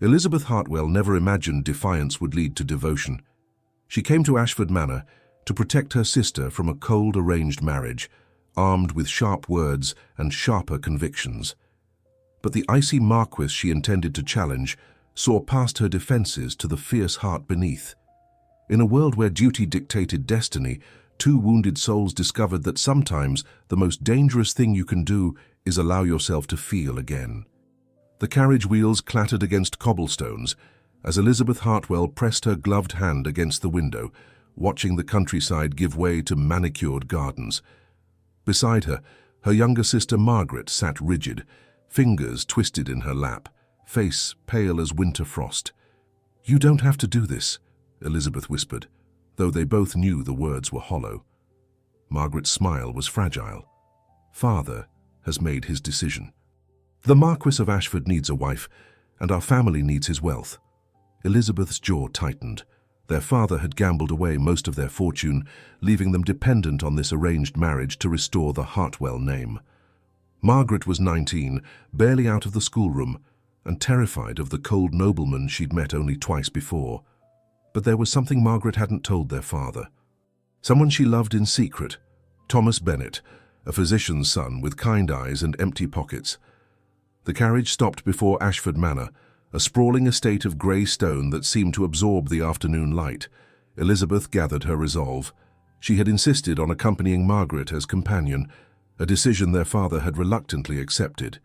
Elizabeth Hartwell never imagined defiance would lead to devotion. She came to Ashford Manor to protect her sister from a cold arranged marriage, armed with sharp words and sharper convictions. But the icy Marquis she intended to challenge saw past her defenses to the fierce heart beneath. In a world where duty dictated destiny, two wounded souls discovered that sometimes the most dangerous thing you can do is allow yourself to feel again. The carriage wheels clattered against cobblestones as Elizabeth Hartwell pressed her gloved hand against the window, watching the countryside give way to manicured gardens. Beside her, her younger sister Margaret sat rigid, fingers twisted in her lap, face pale as winter frost. "You don't have to do this," Elizabeth whispered, though they both knew the words were hollow. Margaret's smile was fragile. "Father has made his decision. The Marquis of Ashford needs a wife, and our family needs his wealth." Elizabeth's jaw tightened. Their father had gambled away most of their fortune, leaving them dependent on this arranged marriage to restore the Hartwell name. Margaret was 19, barely out of the schoolroom, and terrified of the cold nobleman she'd met only twice before. But there was something Margaret hadn't told their father. Someone she loved in secret, Thomas Bennet, a physician's son with kind eyes and empty pockets. The carriage stopped before Ashford Manor, a sprawling estate of grey stone that seemed to absorb the afternoon light. Elizabeth gathered her resolve. She had insisted on accompanying Margaret as companion, a decision their father had reluctantly accepted.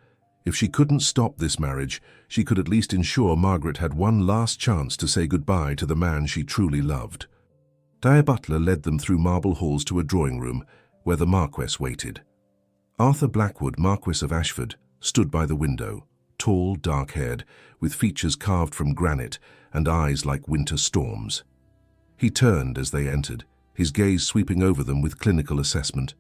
If she couldn't stop this marriage, she could at least ensure Margaret had one last chance to say goodbye to the man she truly loved. Dyer Butler led them through marble halls to a drawing room, where the Marquess waited. Arthur Blackwood, Marquis of Ashford, stood by the window, tall, dark-haired, with features carved from granite and eyes like winter storms. He turned as they entered, his gaze sweeping over them with clinical assessment.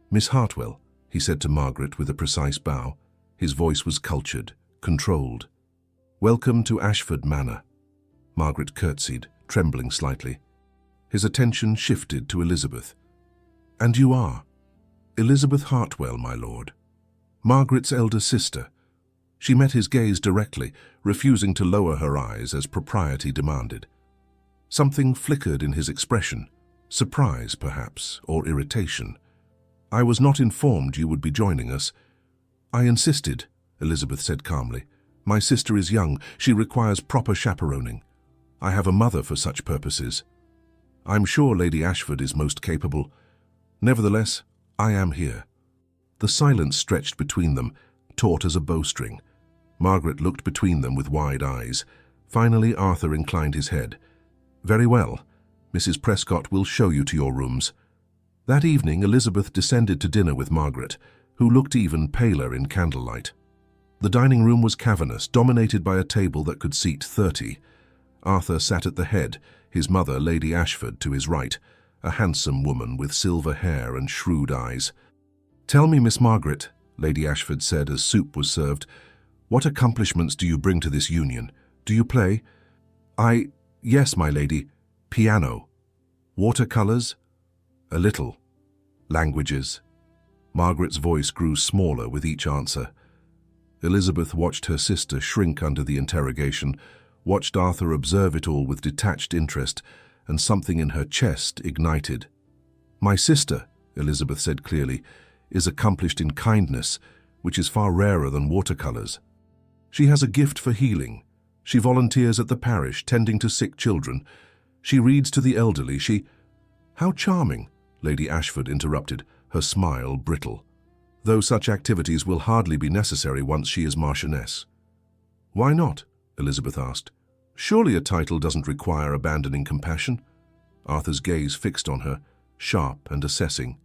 "Miss Hartwell," he said to Margaret with a precise bow. His voice was cultured, controlled. "Welcome to Ashford Manor." Margaret curtsied, trembling slightly. His attention shifted to Elizabeth. "And you are?" "Elizabeth Hartwell, my lord. Margaret's elder sister." She met his gaze directly, refusing to lower her eyes as propriety demanded. Something flickered in his expression, surprise perhaps, or irritation. "I was not informed you would be joining us." "I insisted," Elizabeth said calmly. "My sister is young. She requires proper chaperoning. I have a mother for such purposes. I'm sure Lady Ashford is most capable. Nevertheless, I am here." The silence stretched between them, taut as a bowstring. Margaret looked between them with wide eyes. Finally, Arthur inclined his head. "Very well. Mrs. Prescott will show you to your rooms." That evening, Elizabeth descended to dinner with Margaret, who looked even paler in candlelight. The dining room was cavernous, dominated by a table that could seat 30. Arthur sat at the head, his mother, Lady Ashford, to his right, a handsome woman with silver hair and shrewd eyes. "Tell me, Miss Margaret," Lady Ashford said as soup was served, "what accomplishments do you bring to this union? Do you play?" Yes, my lady. Piano." "Watercolors?" "A little." "Languages?" Margaret's voice grew smaller with each answer. Elizabeth watched her sister shrink under the interrogation, watched Arthur observe it all with detached interest, and something in her chest ignited. "My sister," Elizabeth said clearly, "is accomplished in kindness, which is far rarer than watercolors. She has a gift for healing. She volunteers at the parish, tending to sick children. She reads to the elderly. How charming," Lady Ashford interrupted, her smile brittle. "Though such activities will hardly be necessary once she is Marchioness." "Why not?" Elizabeth asked. "Surely a title doesn't require abandoning compassion." Arthur's gaze fixed on her, sharp and assessing.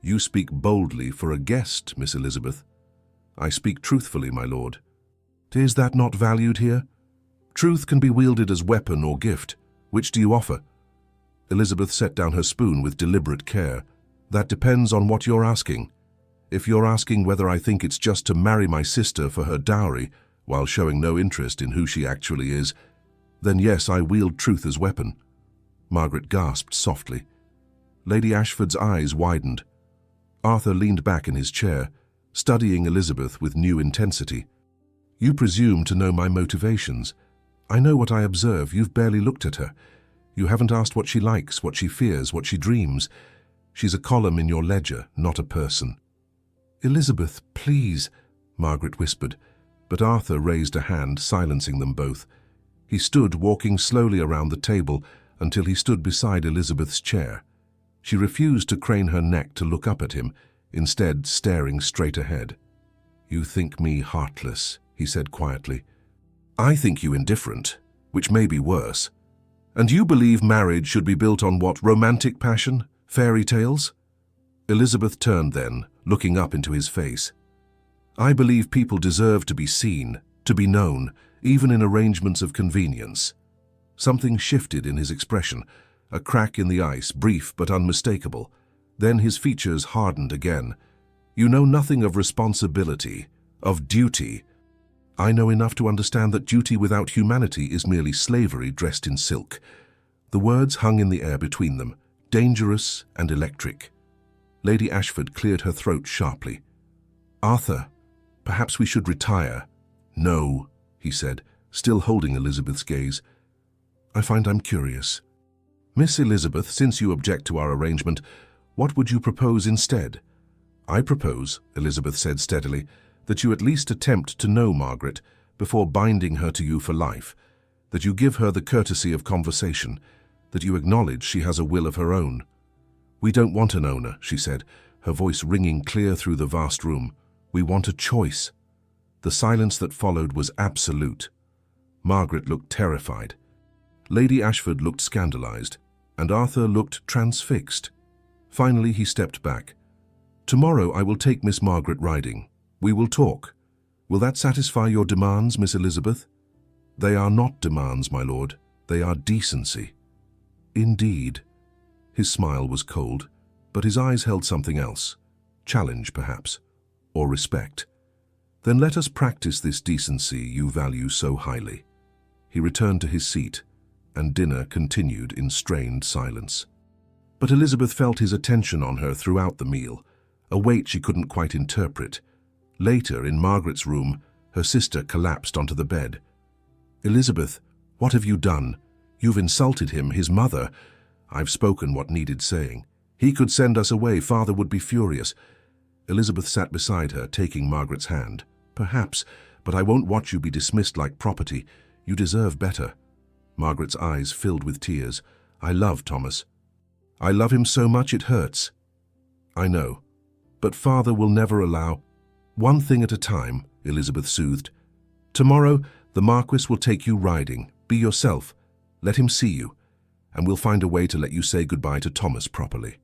"You speak boldly for a guest, Miss Elizabeth." "I speak truthfully, my lord." "Is that not valued here?" "Truth can be wielded as weapon or gift. Which do you offer?" Elizabeth set down her spoon with deliberate care. "That depends on what you're asking. If you're asking whether I think it's just to marry my sister for her dowry, while showing no interest in who she actually is, then yes, I wield truth as weapon." Margaret gasped softly. Lady Ashford's eyes widened. Arthur leaned back in his chair, studying Elizabeth with new intensity. You presume to know my motivations. I know what I observe. You've barely looked at her. You haven't asked what she likes, what she fears, what she dreams. She's a column in your ledger, not a person." "Elizabeth, please," Margaret whispered, but Arthur raised a hand, silencing them both. He stood walking slowly around the table until he stood beside Elizabeth's chair. She refused to crane her neck to look up at him, instead staring straight ahead. "You think me heartless," he said quietly. "I think you indifferent, which may be worse. And you believe marriage should be built on what, romantic passion? Fairy tales?" Elizabeth turned then, looking up into his face. "I believe people deserve to be seen, to be known, even in arrangements of convenience." Something shifted in his expression, a crack in the ice, brief but unmistakable. Then his features hardened again. "You know nothing of responsibility, of duty." "I know enough to understand that duty without humanity is merely slavery dressed in silk." The words hung in the air between them, dangerous and electric. Lady Ashford cleared her throat sharply. "Arthur, perhaps we should retire." "No," he said, still holding Elizabeth's gaze. "I find I'm curious. Miss Elizabeth, since you object to our arrangement, what would you propose instead?" "I propose," Elizabeth said steadily, "that you at least attempt to know Margaret before binding her to you for life, that you give her the courtesy of conversation, that you acknowledge she has a will of her own." "We don't want an owner," she said, her voice ringing clear through the vast room. "We want a choice." The silence that followed was absolute. Margaret looked terrified. Lady Ashford looked scandalized, and Arthur looked transfixed. Finally, he stepped back. "Tomorrow I will take Miss Margaret riding. We will talk. Will that satisfy your demands, Miss Elizabeth?" "They are not demands, my lord. They are decency." "Indeed." His smile was cold, but his eyes held something else. Challenge, perhaps, or respect. "Then let us practice this decency you value so highly." He returned to his seat, and dinner continued in strained silence. But Elizabeth felt his attention on her throughout the meal, a weight she couldn't quite interpret. Later, in Margaret's room, her sister collapsed onto the bed. "Elizabeth, what have you done? You've insulted him, his mother." "I've spoken what needed saying. He could send us away. Father would be furious." Elizabeth sat beside her, taking Margaret's hand. "Perhaps, but I won't watch you be dismissed like property. You deserve better." Margaret's eyes filled with tears. "I love Thomas. I love him so much it hurts." "I know. But Father will never allow—" "One thing at a time," Elizabeth soothed. "Tomorrow, the Marquis will take you riding. Be yourself. Let him see you. And we'll find a way to let you say goodbye to Thomas properly."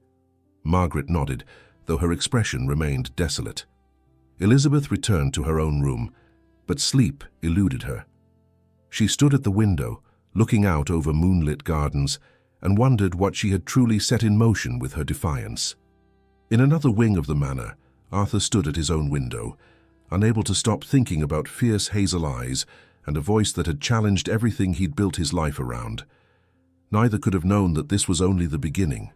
Margaret nodded, though her expression remained desolate. Elizabeth returned to her own room, but sleep eluded her. She stood at the window, looking out over moonlit gardens, and wondered what she had truly set in motion with her defiance. In another wing of the manor, Arthur stood at his own window, unable to stop thinking about fierce hazel eyes and a voice that had challenged everything he'd built his life around. Neither could have known that this was only the beginning.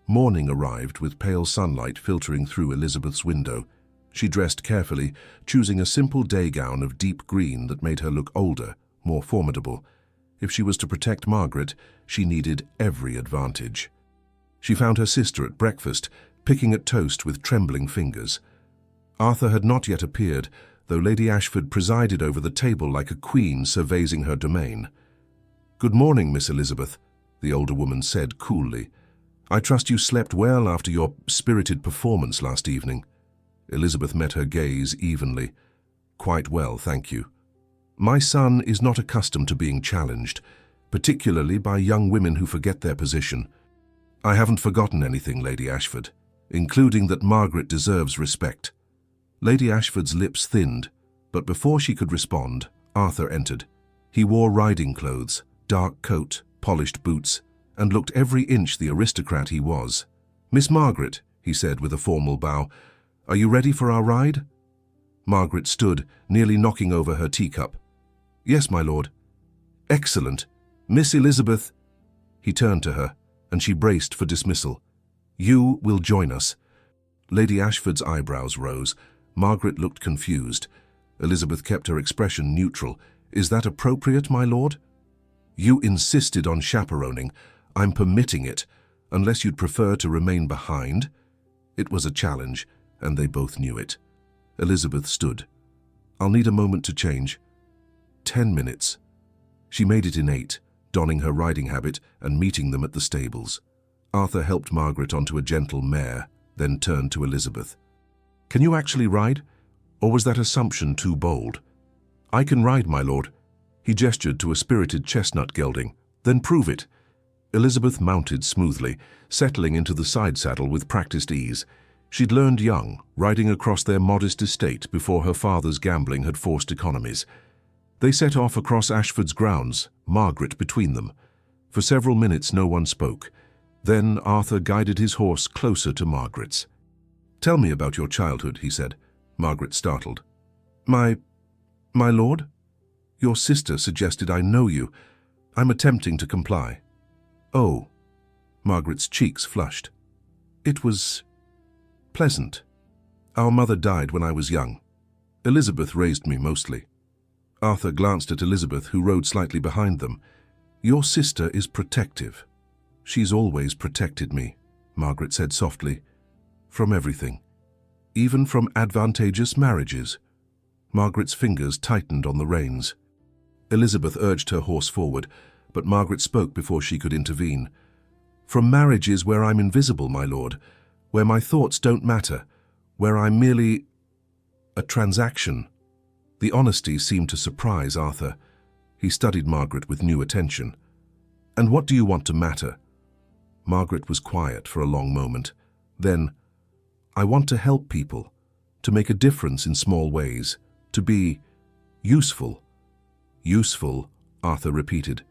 Morning arrived with pale sunlight filtering through Elizabeth's window. She dressed carefully, choosing a simple day gown of deep green that made her look older, more formidable. If she was to protect Margaret, she needed every advantage. She found her sister at breakfast, picking at toast with trembling fingers. Arthur had not yet appeared, though Lady Ashford presided over the table like a queen surveying her domain. "Good morning, Miss Elizabeth," the older woman said coolly. "I trust you slept well after your spirited performance last evening." Elizabeth met her gaze evenly. "Quite well, thank you. My son is not accustomed to being challenged, particularly by young women who forget their position." "I haven't forgotten anything, Lady Ashford, including that Margaret deserves respect." Lady Ashford's lips thinned, but before she could respond, Arthur entered. He wore riding clothes, dark coat, polished boots, and looked every inch the aristocrat he was. "Miss Margaret," he said with a formal bow, "are you ready for our ride?" Margaret stood, nearly knocking over her teacup. "Yes, my lord." "Excellent. Miss Elizabeth—" He turned to her, and she braced for dismissal. "You will join us." Lady Ashford's eyebrows rose. Margaret looked confused. Elizabeth kept her expression neutral. "Is that appropriate, my lord?" "You insisted on chaperoning. I'm permitting it, unless you'd prefer to remain behind." It was a challenge, and they both knew it. Elizabeth stood. "I'll need a moment to change." 10 minutes. She made it in 8, donning her riding habit and meeting them at the stables. Arthur helped Margaret onto a gentle mare, then turned to Elizabeth. "Can you actually ride? Or was that assumption too bold?" "I can ride, my lord." He gestured to a spirited chestnut gelding. "Then prove it." Elizabeth mounted smoothly, settling into the side saddle with practiced ease. She'd learned young, riding across their modest estate before her father's gambling had forced economies. They set off across Ashford's grounds, Margaret between them. For several minutes no one spoke. Then Arthur guided his horse closer to Margaret's. "Tell me about your childhood," he said. Margaret startled. My lord? Your sister suggested I know you. I'm attempting to comply." "Oh." Margaret's cheeks flushed. "It was pleasant. Our mother died when I was young. Elizabeth raised me mostly." Arthur glanced at Elizabeth, who rode slightly behind them. "Your sister is protective." "She's always protected me," Margaret said softly. "From everything. Even from advantageous marriages." Margaret's fingers tightened on the reins. Elizabeth urged her horse forward, but Margaret spoke before she could intervene. "From marriages where I'm invisible, my lord, where my thoughts don't matter, where I'm merely a transaction." The honesty seemed to surprise Arthur. He studied Margaret with new attention. "And what do you want to matter?" Margaret was quiet for a long moment. Then, "I want to help people, to make a difference in small ways, to be useful." "Useful," Arthur repeated.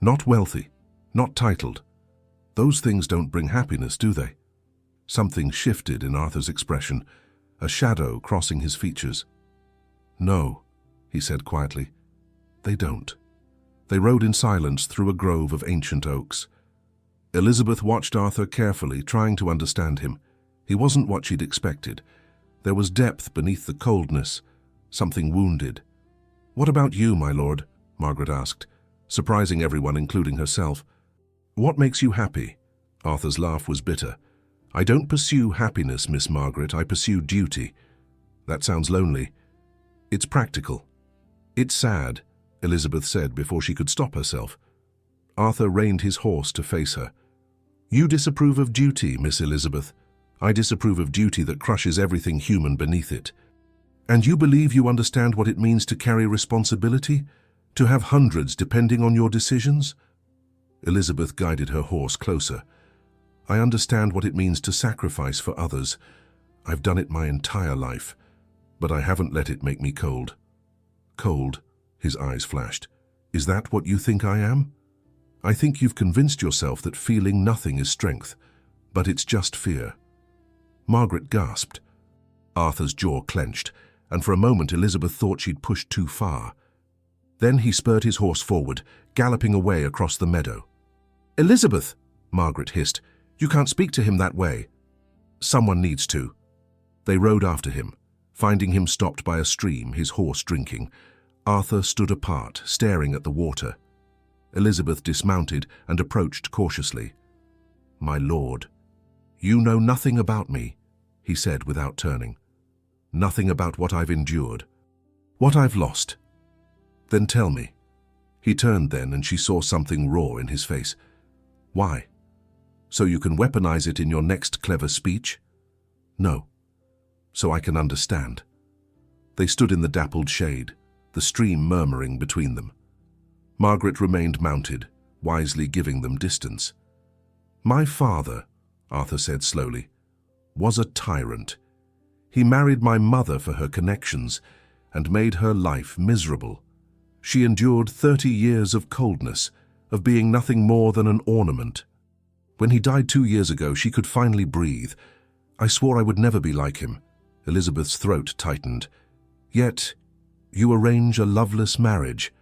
"Not wealthy, not titled. Those things don't bring happiness, do they?" Something shifted in Arthur's expression, a shadow crossing his features. "No," he said quietly. "They don't." They rode in silence through a grove of ancient oaks. Elizabeth watched Arthur carefully, trying to understand him. He wasn't what she'd expected. There was depth beneath the coldness, something wounded. "What about you, my lord?" Margaret asked, surprising everyone, including herself. "What makes you happy?" Arthur's laugh was bitter. "I don't pursue happiness, Miss Margaret. I pursue duty." "That sounds lonely." "It's practical." "It's sad," Elizabeth said before she could stop herself. Arthur reined his horse to face her. "You disapprove of duty, Miss Elizabeth. I disapprove of duty that crushes everything human beneath it." "And you believe you understand what it means to carry responsibility? To have hundreds depending on your decisions?" Elizabeth guided her horse closer. "I understand what it means to sacrifice for others. I've done it my entire life, but I haven't let it make me cold." "Cold?" His eyes flashed. "Is that what you think I am?" "I think you've convinced yourself that feeling nothing is strength, but it's just fear." Margaret gasped. Arthur's jaw clenched, and for a moment Elizabeth thought she'd pushed too far. Then he spurred his horse forward, galloping away across the meadow. "Elizabeth!" Margaret hissed. "You can't speak to him that way." "Someone needs to." They rode after him, finding him stopped by a stream, his horse drinking. Arthur stood apart, staring at the water. Elizabeth dismounted and approached cautiously. "My lord, you know nothing about me," he said without turning. "Nothing about what I've endured, what I've lost." "Then tell me." He turned then, and she saw something raw in his face. "Why? So you can weaponize it in your next clever speech?" "No. So I can understand." They stood in the dappled shade, the stream murmuring between them. Margaret remained mounted, wisely giving them distance. "My father," Arthur said slowly, "was a tyrant. He married my mother for her connections and made her life miserable. She endured 30 years of coldness, of being nothing more than an ornament. When he died 2 years ago, she could finally breathe. I swore I would never be like him." Elizabeth's throat tightened. "Yet, you arrange a loveless marriage."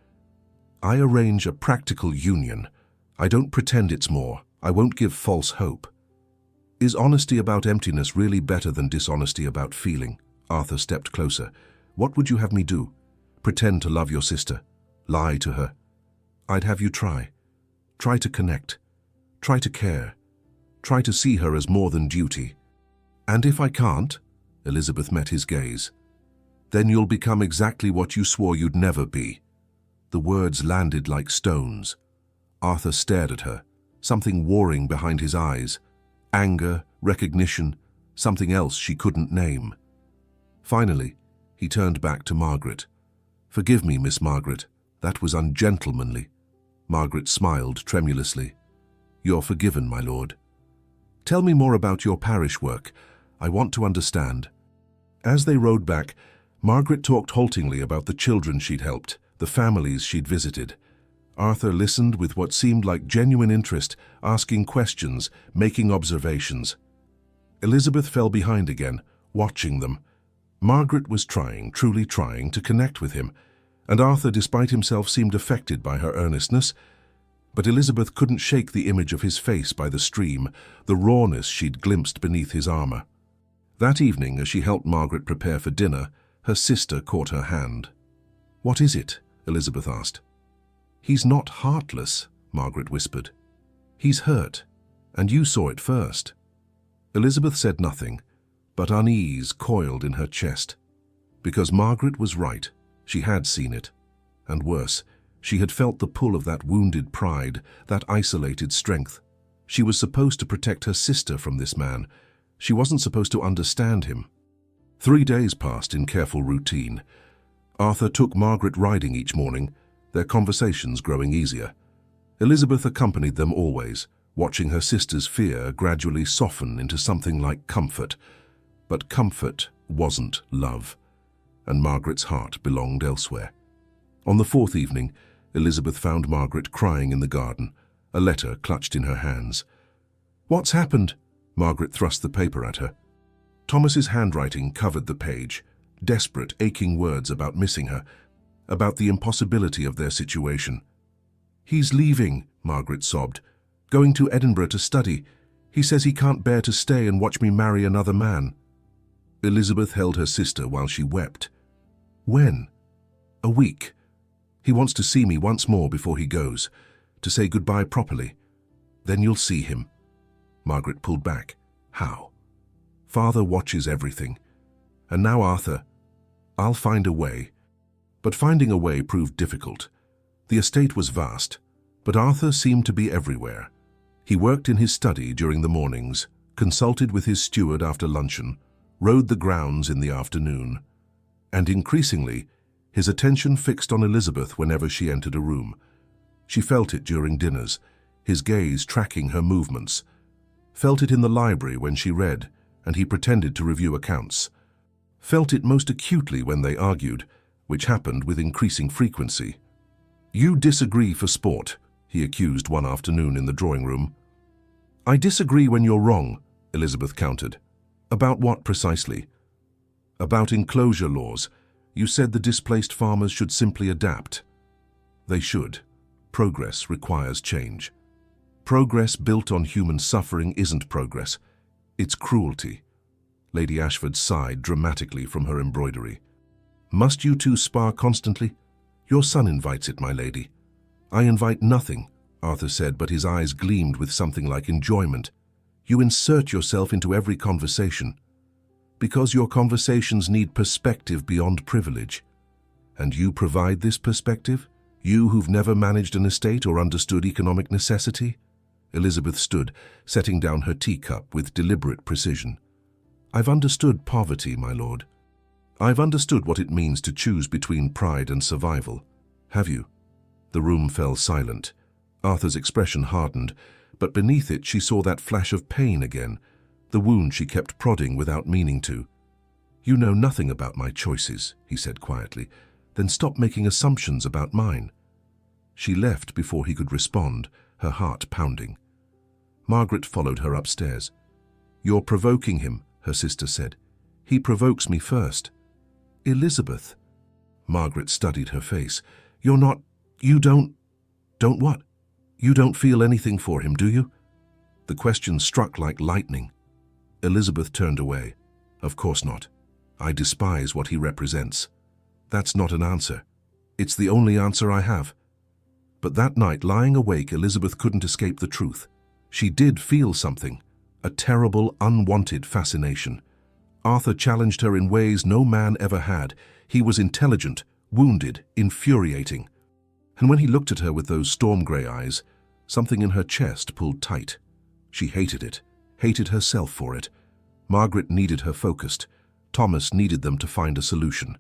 "I arrange a practical union. I don't pretend it's more. I won't give false hope." "Is honesty about emptiness really better than dishonesty about feeling?" Arthur stepped closer. What would you have me do? Pretend to love your sister? Lie to her? I'd have you try. Try to connect. Try to care. Try to see her as more than duty. And if I can't, Elizabeth met his gaze, then you'll become exactly what you swore you'd never be. The words landed like stones. Arthur stared at her, something warring behind his eyes. Anger, recognition, something else she couldn't name. Finally, he turned back to Margaret. Forgive me, Miss Margaret. That was ungentlemanly. Margaret smiled tremulously. You're forgiven, my lord. Tell me more about your parish work. I want to understand. As they rode back, Margaret talked haltingly about the children she'd helped, the families she'd visited. Arthur listened with what seemed like genuine interest, asking questions, making observations. Elizabeth fell behind again, watching them. Margaret was trying, truly trying, to connect with him, and Arthur, despite himself, seemed affected by her earnestness. But Elizabeth couldn't shake the image of his face by the stream, the rawness she'd glimpsed beneath his armor. That evening, as she helped Margaret prepare for dinner, her sister caught her hand. What is it? Elizabeth asked. He's not heartless, Margaret whispered. He's hurt, and you saw it first. Elizabeth said nothing, but unease coiled in her chest. Because Margaret was right, she had seen it. And worse, she had felt the pull of that wounded pride, that isolated strength. She was supposed to protect her sister from this man. She wasn't supposed to understand him. 3 days passed in careful routine. Arthur took Margaret riding each morning, their conversations growing easier. Elizabeth accompanied them always, watching her sister's fear gradually soften into something like comfort. But comfort wasn't love, and Margaret's heart belonged elsewhere. On the 4th evening, Elizabeth found Margaret crying in the garden, a letter clutched in her hands. What's happened? Margaret thrust the paper at her. Thomas's handwriting covered the page, desperate, aching words about missing her, about the impossibility of their situation. He's leaving, Margaret sobbed, going to Edinburgh to study. He says he can't bear to stay and watch me marry another man. Elizabeth held her sister while she wept. When? A week. He wants to see me once more before he goes, to say goodbye properly. Then you'll see him. Margaret pulled back. How? Father watches everything. And now Arthur. I'll find a way. But finding a way proved difficult. The estate was vast, but Arthur seemed to be everywhere. He worked in his study during the mornings, consulted with his steward after luncheon, rode the grounds in the afternoon, and increasingly, his attention fixed on Elizabeth whenever she entered a room. She felt it during dinners, his gaze tracking her movements, felt it in the library when she read and he pretended to review accounts, felt it most acutely when they argued, which happened with increasing frequency. You disagree for sport, he accused one afternoon in the drawing room. I disagree when you're wrong, Elizabeth countered. About what precisely? About enclosure laws. You said the displaced farmers should simply adapt. They should. Progress requires change. Progress built on human suffering isn't progress. It's cruelty. Lady Ashford sighed dramatically from her embroidery. Must you two spar constantly? Your son invites it, my lady. I invite nothing, Arthur said, but his eyes gleamed with something like enjoyment. You insert yourself into every conversation. Because your conversations need perspective beyond privilege. And you provide this perspective? You who've never managed an estate or understood economic necessity? Elizabeth stood, setting down her teacup with deliberate precision. I've understood poverty, my lord. I've understood what it means to choose between pride and survival. Have you? The room fell silent. Arthur's expression hardened, but beneath it she saw that flash of pain again, the wound she kept prodding without meaning to. You know nothing about my choices, he said quietly. Then stop making assumptions about mine. She left before he could respond, her heart pounding. Margaret followed her upstairs. You're provoking him, her sister said. He provokes me first. Elizabeth. Margaret studied her face. You don't what? You don't feel anything for him, do you? The question struck like lightning. Elizabeth turned away. Of course not. I despise what he represents. That's not an answer. It's the only answer I have. But that night, lying awake, Elizabeth couldn't escape the truth. She did feel something, a terrible, unwanted fascination. Arthur challenged her in ways no man ever had. He was intelligent, wounded, infuriating. And when he looked at her with those storm-grey eyes, something in her chest pulled tight. She hated it, hated herself for it. Margaret needed her focused. Thomas needed them to find a solution.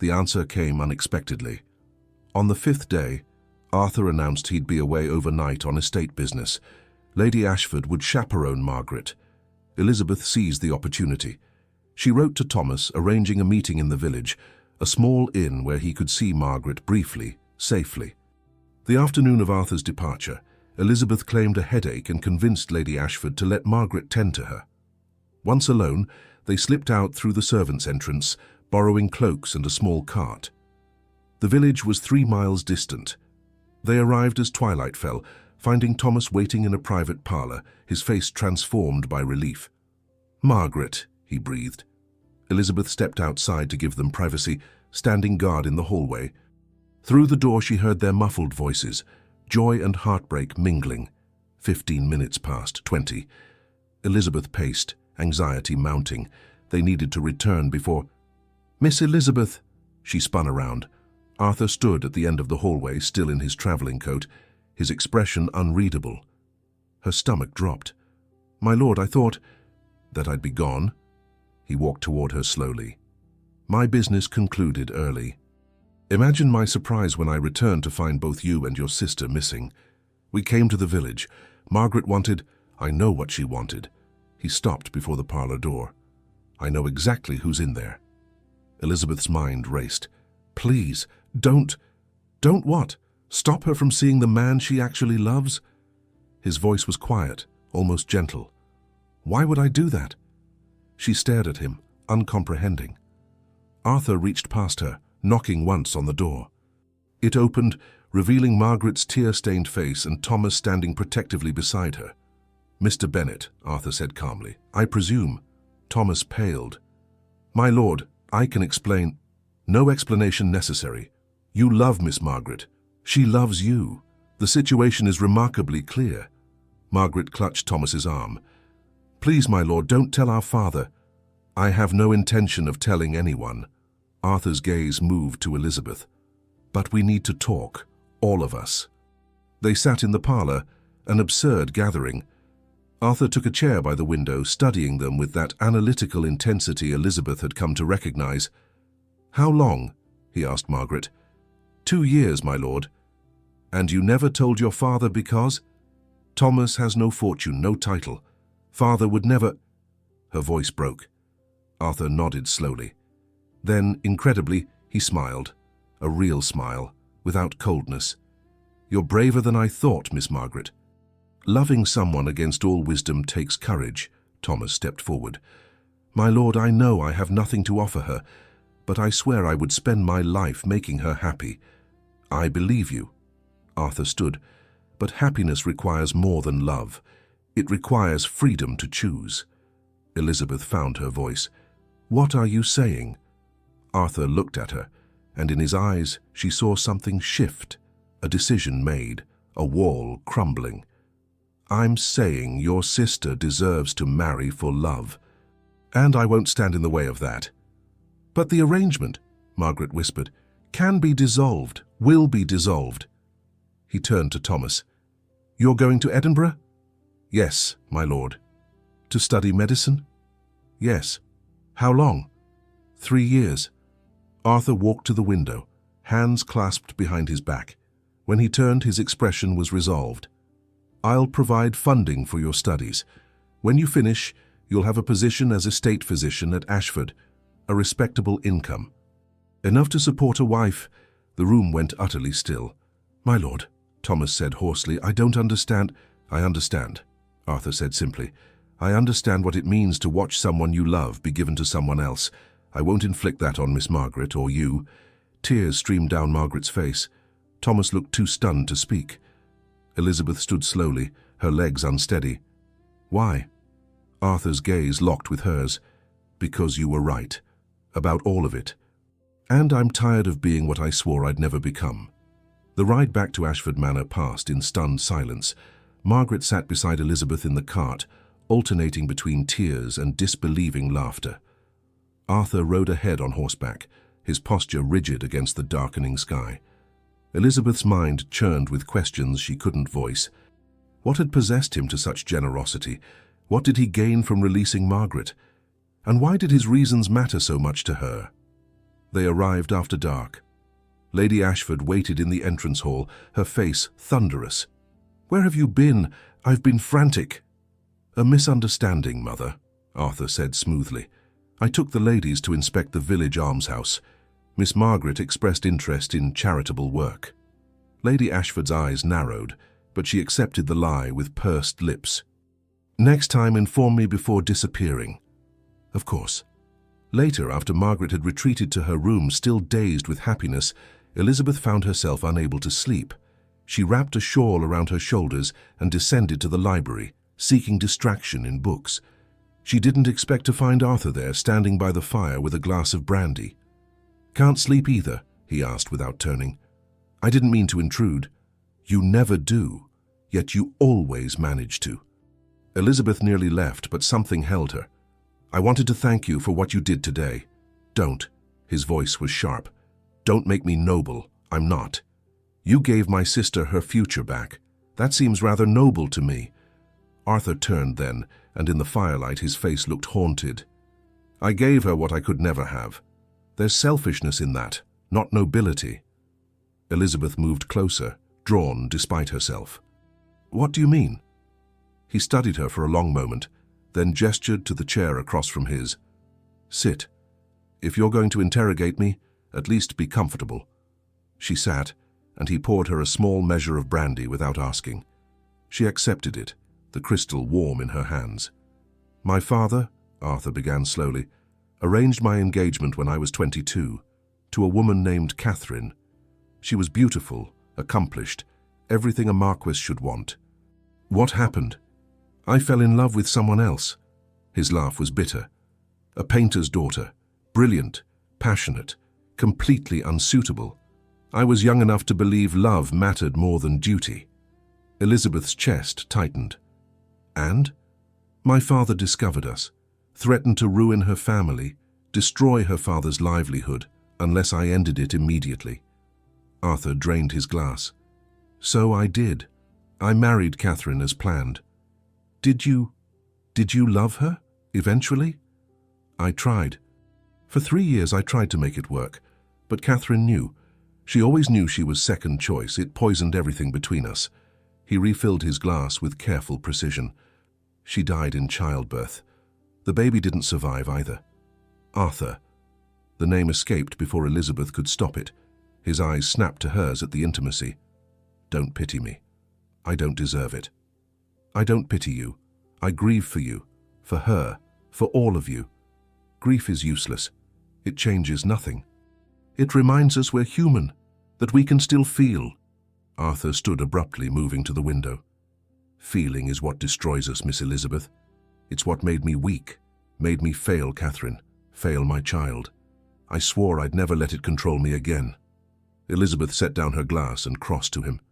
The answer came unexpectedly. On the 5th day, Arthur announced he'd be away overnight on estate business. Lady Ashford would chaperone Margaret. Elizabeth seized the opportunity. She wrote to Thomas, arranging a meeting in the village, a small inn where he could see Margaret briefly, safely. The afternoon of Arthur's departure, Elizabeth claimed a headache and convinced Lady Ashford to let Margaret tend to her. Once alone, they slipped out through the servants' entrance, borrowing cloaks and a small cart. The village was 3 miles distant. They arrived as twilight fell, finding Thomas waiting in a private parlour, his face transformed by relief. "Margaret," he breathed. Elizabeth stepped outside to give them privacy, standing guard in the hallway. Through the door she heard their muffled voices, joy and heartbreak mingling. 15 minutes passed, 20. Elizabeth paced, anxiety mounting. They needed to return before... "Miss Elizabeth!" She spun around. Arthur stood at the end of the hallway, still in his travelling coat, his expression unreadable. Her stomach dropped. "My lord, I thought that I'd be gone." He walked toward her slowly. "My business concluded early. Imagine my surprise when I returned to find both you and your sister missing. We came to the village. Margaret wanted... I know what she wanted." He stopped before the parlour door. "I know exactly who's in there." Elizabeth's mind raced. "Please, don't..." "Don't what? Stop her from seeing the man she actually loves?" His voice was quiet, almost gentle. "Why would I do that?" She stared at him, uncomprehending. Arthur reached past her, knocking once on the door. It opened, revealing Margaret's tear-stained face and Thomas standing protectively beside her. "Mr. Bennet," Arthur said calmly, "I presume..." Thomas paled. "My lord, I can explain..." "No explanation necessary. You love Miss Margaret. She loves you. The situation is remarkably clear." Margaret clutched Thomas's arm. "Please, my lord, don't tell our father." "I have no intention of telling anyone." Arthur's gaze moved to Elizabeth. "But we need to talk, all of us." They sat in the parlour, an absurd gathering. Arthur took a chair by the window, studying them with that analytical intensity Elizabeth had come to recognize. "How long?" he asked Margaret. 2 years, my lord." "And you never told your father because?" "Thomas has no fortune, no title. Father would never..." Her voice broke. Arthur nodded slowly. Then, incredibly, he smiled. A real smile, without coldness. "You're braver than I thought, Miss Margaret." "Loving someone against all wisdom takes courage," Thomas stepped forward. "My lord, I know I have nothing to offer her, but I swear I would spend my life making her happy." "I believe you." Arthur stood. "But happiness requires more than love. It requires freedom to choose." Elizabeth found her voice. "What are you saying?" Arthur looked at her, and in his eyes she saw something shift, a decision made, a wall crumbling. "I'm saying your sister deserves to marry for love, and I won't stand in the way of that." "But the arrangement," Margaret whispered, "can be dissolved, will be dissolved." He turned to Thomas. "You're going to Edinburgh?" "Yes, my lord." "To study medicine?" "Yes." "How long?" 3 years." Arthur walked to the window, hands clasped behind his back. When he turned, his expression was resolved. "I'll provide funding for your studies. When you finish, you'll have a position as estate physician at Ashford, a respectable income. Enough to support a wife." The room went utterly still. "My lord," Thomas said hoarsely, "I don't understand." "I understand," Arthur said simply. "I understand what it means to watch someone you love be given to someone else. I won't inflict that on Miss Margaret or you." Tears streamed down Margaret's face. Thomas looked too stunned to speak. Elizabeth stood slowly, her legs unsteady. "Why?" Arthur's gaze locked with hers. "Because you were right. About all of it. And I'm tired of being what I swore I'd never become. The ride back to Ashford Manor passed in stunned silence. Margaret sat beside Elizabeth in the cart, alternating between tears and disbelieving laughter. Arthur rode ahead on horseback, his posture rigid against the darkening sky. Elizabeth's mind churned with questions she couldn't voice. What had possessed him to such generosity? What did he gain from releasing Margaret? And why did his reasons matter so much to her? They arrived after dark. Lady Ashford waited in the entrance hall, her face thunderous. "Where have you been? I've been frantic." "A misunderstanding, Mother," Arthur said smoothly. "I took the ladies to inspect the village almshouse. Miss Margaret expressed interest in charitable work." Lady Ashford's eyes narrowed, but she accepted the lie with pursed lips. "Next time, inform me before disappearing." "Of course." Later, after Margaret had retreated to her room, still dazed with happiness, Elizabeth found herself unable to sleep. She wrapped a shawl around her shoulders and descended to the library, seeking distraction in books. She didn't expect to find Arthur there, standing by the fire with a glass of brandy. "Can't sleep either?" he asked without turning. "I didn't mean to intrude." "You never do, yet you always manage to." Elizabeth nearly left, but something held her. "I wanted to thank you for what you did today." "Don't." His voice was sharp. "Don't make me noble. I'm not. You gave my sister her future back. That seems rather noble to me." Arthur turned then, and in the firelight his face looked haunted. "I gave her what I could never have. There's selfishness in that, not nobility." Elizabeth moved closer, drawn despite herself. "What do you mean?" He studied her for a long moment, then gestured to the chair across from his. "Sit. If you're going to interrogate me, at least be comfortable." She sat, and he poured her a small measure of brandy without asking. She accepted it, the crystal warm in her hands. "My father," Arthur began slowly, "arranged my engagement when I was 22, to a woman named Catherine. She was beautiful, accomplished, everything a marquis should want. What happened? I fell in love with someone else." His laugh was bitter. "A painter's daughter, brilliant, passionate, completely unsuitable. I was young enough to believe love mattered more than duty." Elizabeth's chest tightened. "And? My father discovered us, threatened to ruin her family, destroy her father's livelihood, unless I ended it immediately." Arthur drained his glass. "So I did. I married Catherine as planned." Did you love her, eventually?" "I tried. For 3 years I tried to make it work, but Catherine knew. She always knew she was second choice. It poisoned everything between us." He refilled his glass with careful precision. "She died in childbirth. The baby didn't survive either." "Arthur." The name escaped before Elizabeth could stop it. His eyes snapped to hers at the intimacy. "Don't pity me. I don't deserve it." "I don't pity you. I grieve for you, for her, for all of you. Grief is useless. It changes nothing. It reminds us we're human, that we can still feel." Arthur stood abruptly, moving to the window. "Feeling is what destroys us, Miss Elizabeth. It's what made me weak, made me fail Catherine, fail my child. I swore I'd never let it control me again." Elizabeth set down her glass and crossed to him.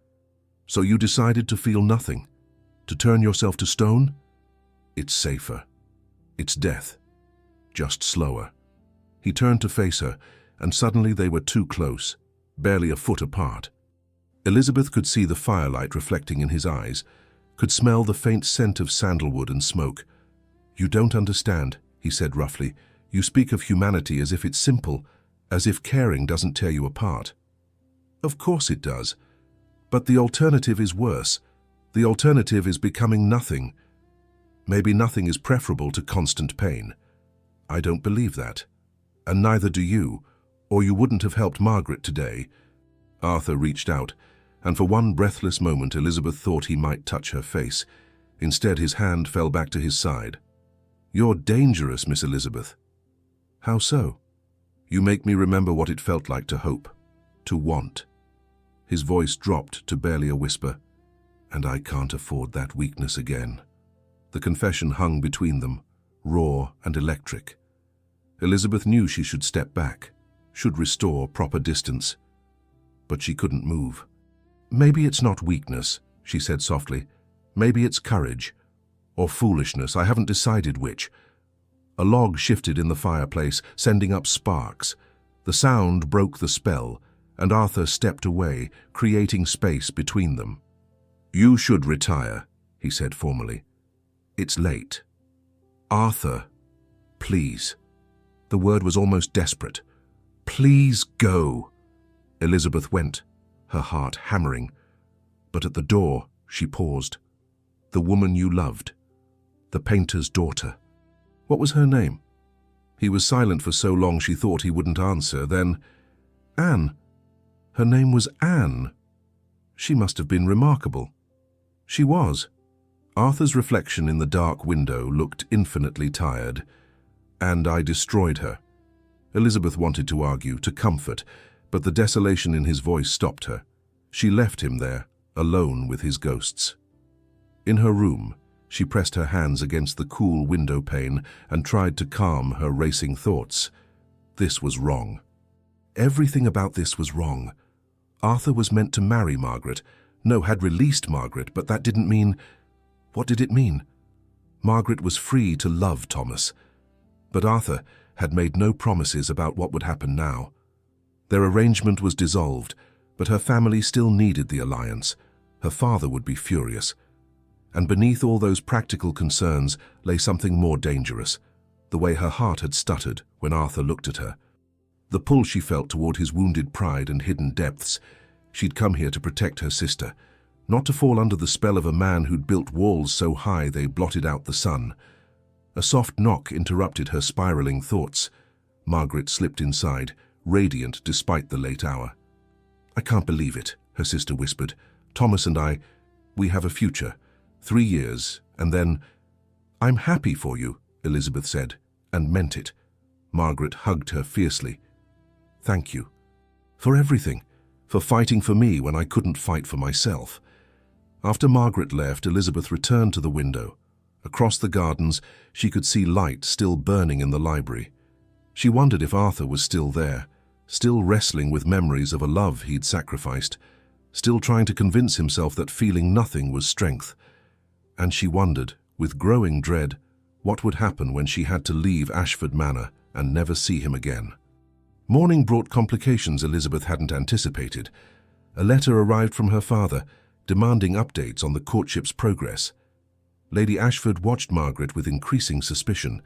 "So you decided to feel nothing? To turn yourself to stone? It's safer. It's death. Just slower." He turned to face her, and suddenly they were too close, barely a foot apart. Elizabeth could see the firelight reflecting in his eyes, could smell the faint scent of sandalwood and smoke. "You don't understand," he said roughly. "You speak of humanity as if it's simple, as if caring doesn't tear you apart." "Of course it does. But the alternative is worse. The alternative is becoming nothing. Maybe nothing is preferable to constant pain. I don't believe that. And neither do you, or you wouldn't have helped Margaret today." Arthur reached out, and for one breathless moment Elizabeth thought he might touch her face. Instead, his hand fell back to his side. "You're dangerous, Miss Elizabeth." "How so?" "You make me remember what it felt like to hope, to want." His voice dropped to barely a whisper. "And I can't afford that weakness again." The confession hung between them, raw and electric. Elizabeth knew she should step back, should restore proper distance. But she couldn't move. "Maybe it's not weakness," she said softly. "Maybe it's courage. Or foolishness, I haven't decided which." A log shifted in the fireplace, sending up sparks. The sound broke the spell, and Arthur stepped away, creating space between them. "You should retire," he said formally. "It's late." "Arthur, please." The word was almost desperate. "Please go." Elizabeth went, her heart hammering. But at the door, she paused. "The woman you loved. The painter's daughter. What was her name?" He was silent for so long she thought he wouldn't answer. Then, "Anne. Her name was Anne. She must have been remarkable." She was. Arthur's reflection in the dark window looked infinitely tired. "And I destroyed her." Elizabeth wanted to argue, to comfort, but the desolation in his voice stopped her. She left him there, alone with his ghosts. In her room, she pressed her hands against the cool window pane and tried to calm her racing thoughts. This was wrong. Everything about this was wrong. Arthur was meant to marry Margaret. No, had released Margaret, but that didn't mean... What did it mean? Margaret was free to love Thomas. But Arthur had made no promises about what would happen now. Their arrangement was dissolved, but her family still needed the alliance. Her father would be furious. And beneath all those practical concerns lay something more dangerous, the way her heart had stuttered when Arthur looked at her. The pull she felt toward his wounded pride and hidden depths. She'd come here to protect her sister, not to fall under the spell of a man who'd built walls so high they blotted out the sun. A soft knock interrupted her spiraling thoughts. Margaret slipped inside, radiant despite the late hour. "I can't believe it," her sister whispered. "Thomas and I, we have a future. 3 years, and then—" "I'm happy for you," Elizabeth said, and meant it. Margaret hugged her fiercely. "Thank you. For everything. For fighting for me when I couldn't fight for myself." After Margaret left, Elizabeth returned to the window. Across the gardens, she could see light still burning in the library. She wondered if Arthur was still there, still wrestling with memories of a love he'd sacrificed, still trying to convince himself that feeling nothing was strength. And she wondered, with growing dread, what would happen when she had to leave Ashford Manor and never see him again. Morning brought complications Elizabeth hadn't anticipated. A letter arrived from her father, demanding updates on the courtship's progress. Lady Ashford watched Margaret with increasing suspicion,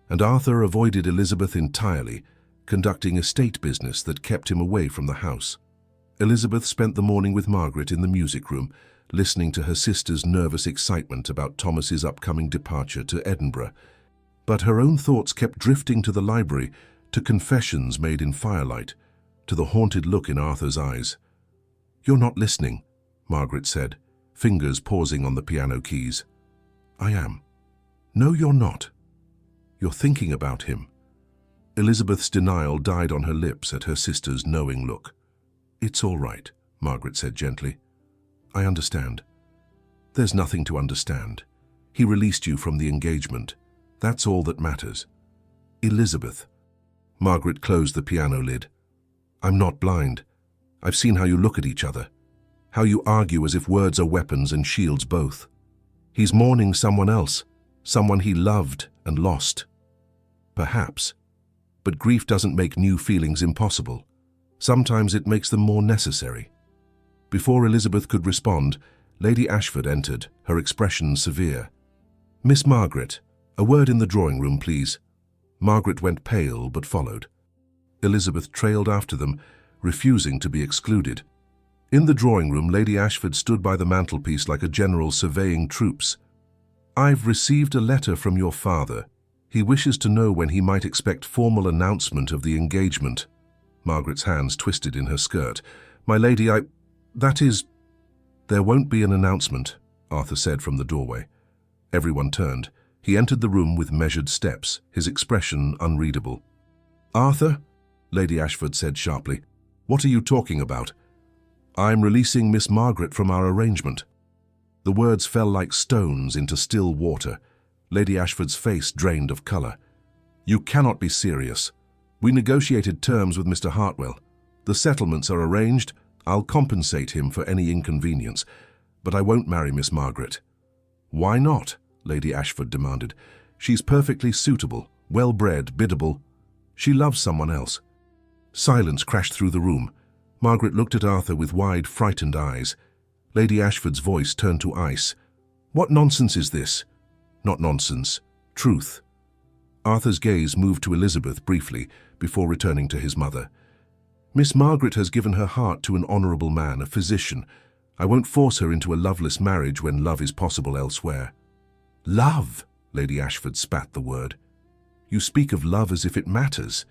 and Arthur avoided Elizabeth entirely, conducting estate business that kept him away from the house. Elizabeth spent the morning with Margaret in the music room, listening to her sister's nervous excitement about Thomas's upcoming departure to Edinburgh. But her own thoughts kept drifting to the library, to confessions made in firelight, to the haunted look in Arthur's eyes. "You're not listening," Margaret said, fingers pausing on the piano keys. "I am." "No, you're not. You're thinking about him." Elizabeth's denial died on her lips at her sister's knowing look. "It's all right," Margaret said gently. "I understand." "There's nothing to understand. He released you from the engagement. That's all that matters." "Elizabeth." Margaret closed the piano lid. "I'm not blind. I've seen how you look at each other, how you argue as if words are weapons and shields both. He's mourning someone else, someone he loved and lost. Perhaps. But grief doesn't make new feelings impossible. Sometimes it makes them more necessary." Before Elizabeth could respond, Lady Ashford entered, her expression severe. "Miss Margaret, a word in the drawing room, please." Margaret went pale but followed. Elizabeth trailed after them, refusing to be excluded. In the drawing room, Lady Ashford stood by the mantelpiece like a general surveying troops. "I've received a letter from your father. He wishes to know when he might expect formal announcement of the engagement." Margaret's hands twisted in her skirt. "My lady, that is—" "There won't be an announcement," Arthur said from the doorway. Everyone turned. He entered the room with measured steps, his expression unreadable. "Arthur," Lady Ashford said sharply, "what are you talking about?" "I'm releasing Miss Margaret from our arrangement." The words fell like stones into still water. Lady Ashford's face drained of colour. "You cannot be serious." We negotiated terms with Mr. Hartwell. The settlements are arranged. I'll compensate him for any inconvenience, but I won't marry Miss Margaret." "Why not?" Lady Ashford demanded. "She's perfectly suitable, well-bred, biddable. She loves someone else." Silence crashed through the room. Margaret looked at Arthur with wide, frightened eyes. Lady Ashford's voice turned to ice. "What nonsense is this?" "Not nonsense. Truth." Arthur's gaze moved to Elizabeth briefly before returning to his mother. "Miss Margaret has given her heart to an honourable man, a physician. I won't force her into a loveless marriage when love is possible elsewhere." "Love!" Lady Ashford spat the word. "You speak of love as if it matters,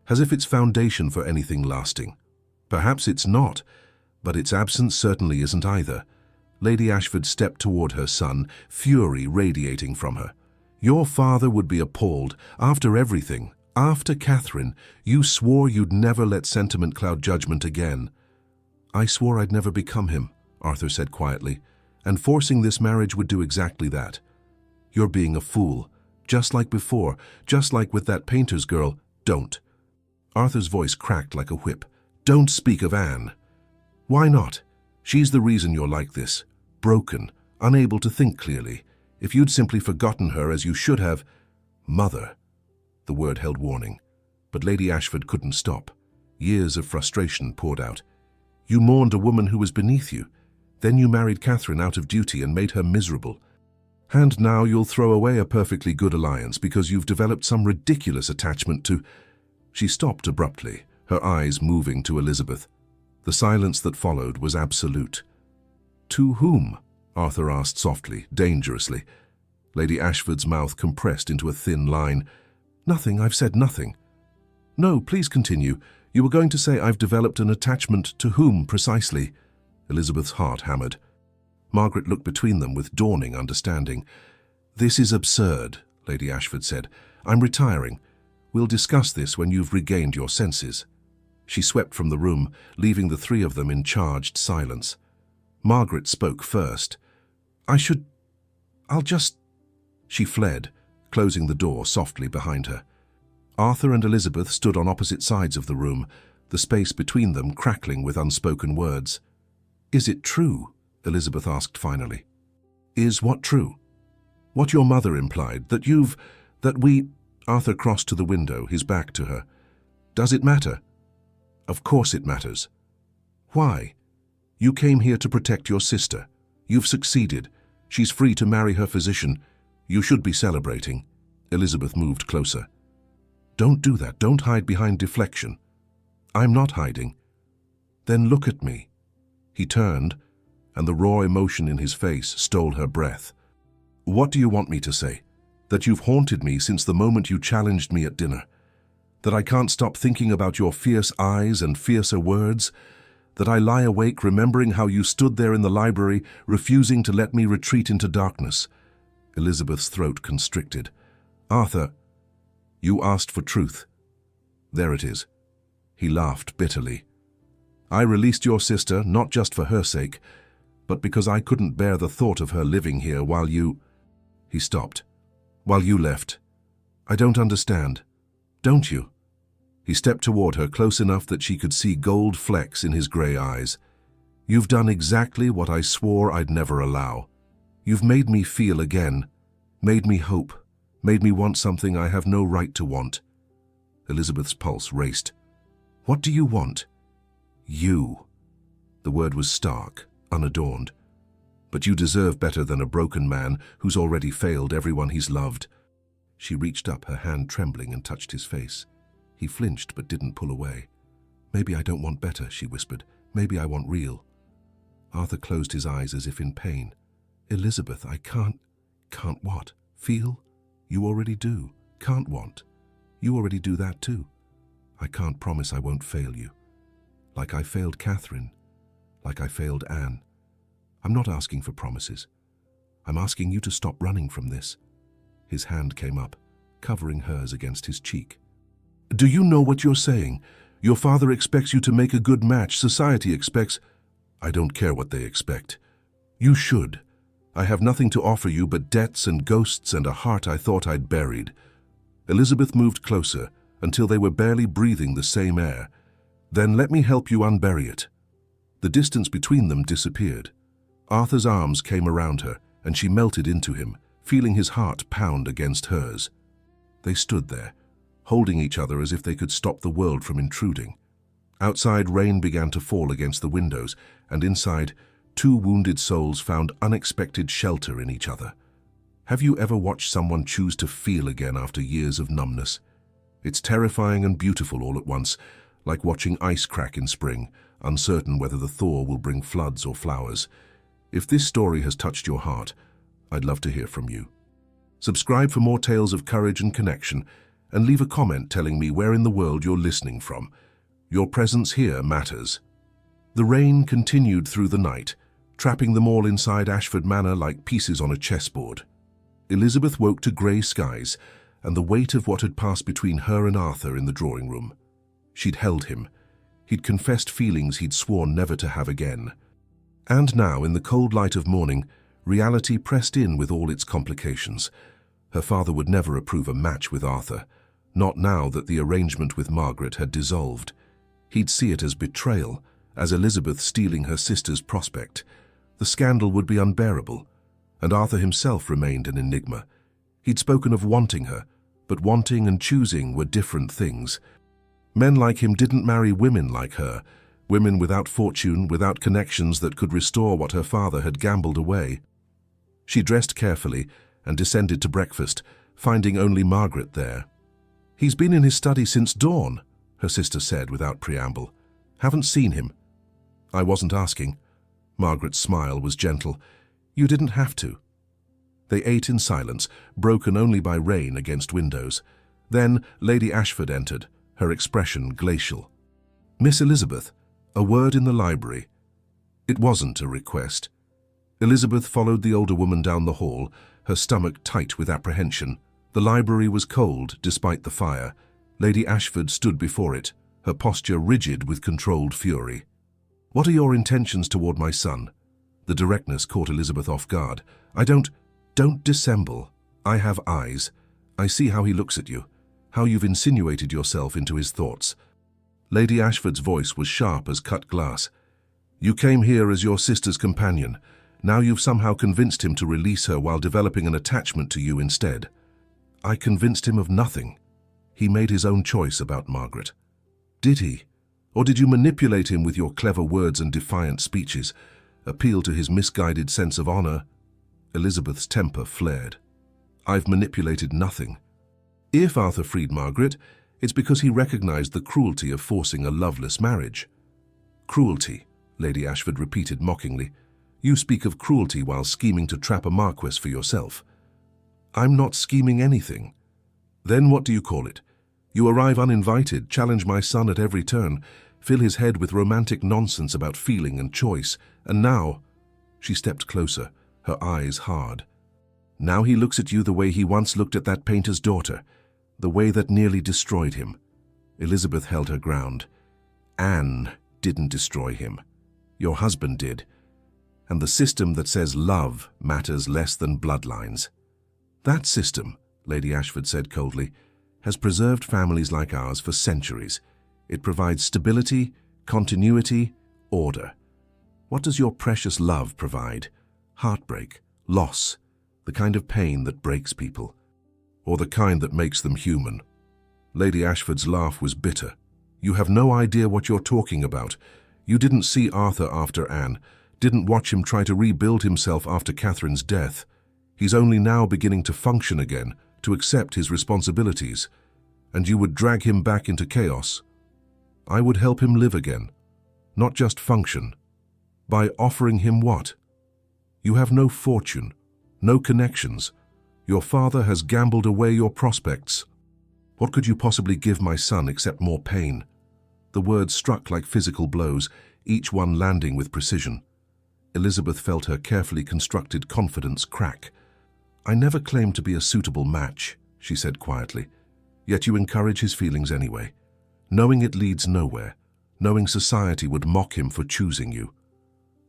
as if it's foundation for anything lasting. Perhaps it's not, but its absence certainly isn't either." Lady Ashford stepped toward her son, fury radiating from her. "Your father would be appalled. After everything, after Catherine, you swore you'd never let sentiment cloud judgment again." "I swore I'd never become him," Arthur said quietly, "and forcing this marriage would do exactly that." "You're being a fool. Just like before, just like with that painter's girl. Don't." Arthur's voice cracked like a whip. "Don't speak of Anne." "Why not? She's the reason you're like this. Broken, unable to think clearly. If you'd simply forgotten her as you should have—" "Mother." The word held warning, but Lady Ashford couldn't stop. Years of frustration poured out. "You mourned a woman who was beneath you. Then you married Catherine out of duty and made her miserable. And now you'll throw away a perfectly good alliance because you've developed some ridiculous attachment to—" She stopped abruptly, her eyes moving to Elizabeth. The silence that followed was absolute. "To whom?" Arthur asked softly, dangerously. Lady Ashford's mouth compressed into a thin line. "Nothing, I've said nothing." "No, please continue. You were going to say I've developed an attachment to whom precisely?" Elizabeth's heart hammered. Margaret looked between them with dawning understanding. "This is absurd," Lady Ashford said. "I'm retiring. We'll discuss this when you've regained your senses." She swept from the room, leaving the three of them in charged silence. Margaret spoke first. I'll just—" She fled, closing the door softly behind her. Arthur and Elizabeth stood on opposite sides of the room, the space between them crackling with unspoken words. "Is it true?" Elizabeth asked finally. "Is what true?" "What your mother implied, that we—" Arthur crossed to the window, his back to her. "Does it matter?" "Of course it matters." "Why?" "You came here to protect your sister. You've succeeded. She's free to marry her physician. You should be celebrating." Elizabeth moved closer. "Don't do that. Don't hide behind deflection." "I'm not hiding." "Then look at me." He turned, and the raw emotion in his face stole her breath. "What do you want me to say? That you've haunted me since the moment you challenged me at dinner? That I can't stop thinking about your fierce eyes and fiercer words? That I lie awake remembering how you stood there in the library, refusing to let me retreat into darkness?" Elizabeth's throat constricted. "Arthur, you asked for truth. There it is." He laughed bitterly. "I released your sister not just for her sake, but because I couldn't bear the thought of her living here while you—" He stopped. "While you left. I don't understand. Don't you?" He stepped toward her close enough that she could see gold flecks in his grey eyes. "You've done exactly what I swore I'd never allow. You've made me feel again, made me hope, made me want something I have no right to want." Elizabeth's pulse raced. "What do you want?" "You." The word was stark, unadorned. "But you deserve better than a broken man who's already failed everyone he's loved." She reached up, her hand trembling, and touched his face. He flinched but didn't pull away. "Maybe I don't want better," she whispered. "Maybe I want real." Arthur closed his eyes as if in pain. "Elizabeth, I can't—" "Can't what? Feel? You already do. Can't want. You already do that too. I can't promise I won't fail you. Like I failed Catherine. Like I failed Anne. I'm not asking for promises. I'm asking you to stop running from this." His hand came up, covering hers against his cheek. "Do you know what you're saying? Your father expects you to make a good match. Society expects—" "I don't care what they expect. You should. I have nothing to offer you but debts and ghosts and a heart I thought I'd buried." Elizabeth moved closer, until they were barely breathing the same air. "Then let me help you unbury it." The distance between them disappeared. Arthur's arms came around her, and she melted into him, feeling his heart pound against hers. They stood there, holding each other as if they could stop the world from intruding. Outside, rain began to fall against the windows, and inside, two wounded souls found unexpected shelter in each other. Have you ever watched someone choose to feel again after years of numbness? It's terrifying and beautiful all at once, like watching ice crack in spring, uncertain whether the thaw will bring floods or flowers. If this story has touched your heart, I'd love to hear from you. Subscribe for more tales of courage and connection, and leave a comment telling me where in the world you're listening from. Your presence here matters. The rain continued through the night, trapping them all inside Ashford Manor like pieces on a chessboard. Elizabeth woke to grey skies and the weight of what had passed between her and Arthur in the drawing room. She'd held him. He'd confessed feelings he'd sworn never to have again. And now, in the cold light of morning, reality pressed in with all its complications. Her father would never approve a match with Arthur, not now that the arrangement with Margaret had dissolved. He'd see it as betrayal, as Elizabeth stealing her sister's prospect. The scandal would be unbearable, and Arthur himself remained an enigma. He'd spoken of wanting her, but wanting and choosing were different things. Men like him didn't marry women like her, women without fortune, without connections that could restore what her father had gambled away. She dressed carefully and descended to breakfast, finding only Margaret there. "He's been in his study since dawn," her sister said without preamble. "Haven't seen him." "I wasn't asking." Margaret's smile was gentle. "You didn't have to." They ate in silence, broken only by rain against windows. Then Lady Ashford entered, her expression glacial. "Miss Elizabeth, a word in the library." It wasn't a request. Elizabeth followed the older woman down the hall, her stomach tight with apprehension. The library was cold, despite the fire. Lady Ashford stood before it, her posture rigid with controlled fury. "What are your intentions toward my son?" The directness caught Elizabeth off guard. Don't dissemble. I have eyes. I see how he looks at you, how you've insinuated yourself into his thoughts." Lady Ashford's voice was sharp as cut glass. "You came here as your sister's companion. Now you've somehow convinced him to release her while developing an attachment to you instead." "I convinced him of nothing. He made his own choice about Margaret." "Did he? Or did you manipulate him with your clever words and defiant speeches, appeal to his misguided sense of honor?" Elizabeth's temper flared. "I've manipulated nothing. If Arthur freed Margaret, it's because he recognized the cruelty of forcing a loveless marriage." "Cruelty," Lady Ashford repeated mockingly. "You speak of cruelty while scheming to trap a Marquis for yourself." "I'm not scheming anything." "Then what do you call it? You arrive uninvited, challenge my son at every turn, fill his head with romantic nonsense about feeling and choice, and now—" She stepped closer, her eyes hard. "Now he looks at you the way he once looked at that painter's daughter, the way that nearly destroyed him." Elizabeth held her ground. "Anne didn't destroy him. Your husband did. And the system that says love matters less than bloodlines. That system," Lady Ashford said coldly, "has preserved families like ours for centuries. It provides stability, continuity, order. What does your precious love provide? Heartbreak, loss, the kind of pain that breaks people, or the kind that makes them human." Lady Ashford's laugh was bitter. "You have no idea what you're talking about. You didn't see Arthur after Anne, didn't watch him try to rebuild himself after Catherine's death. He's only now beginning to function again, to accept his responsibilities. And you would drag him back into chaos. I would help him live again, not just function. By offering him what? You have no fortune, no connections. Your father has gambled away your prospects. What could you possibly give my son except more pain?" The words struck like physical blows, each one landing with precision. Elizabeth felt her carefully constructed confidence crack. "I never claimed to be a suitable match," she said quietly. "Yet you encourage his feelings anyway, knowing it leads nowhere, knowing society would mock him for choosing you."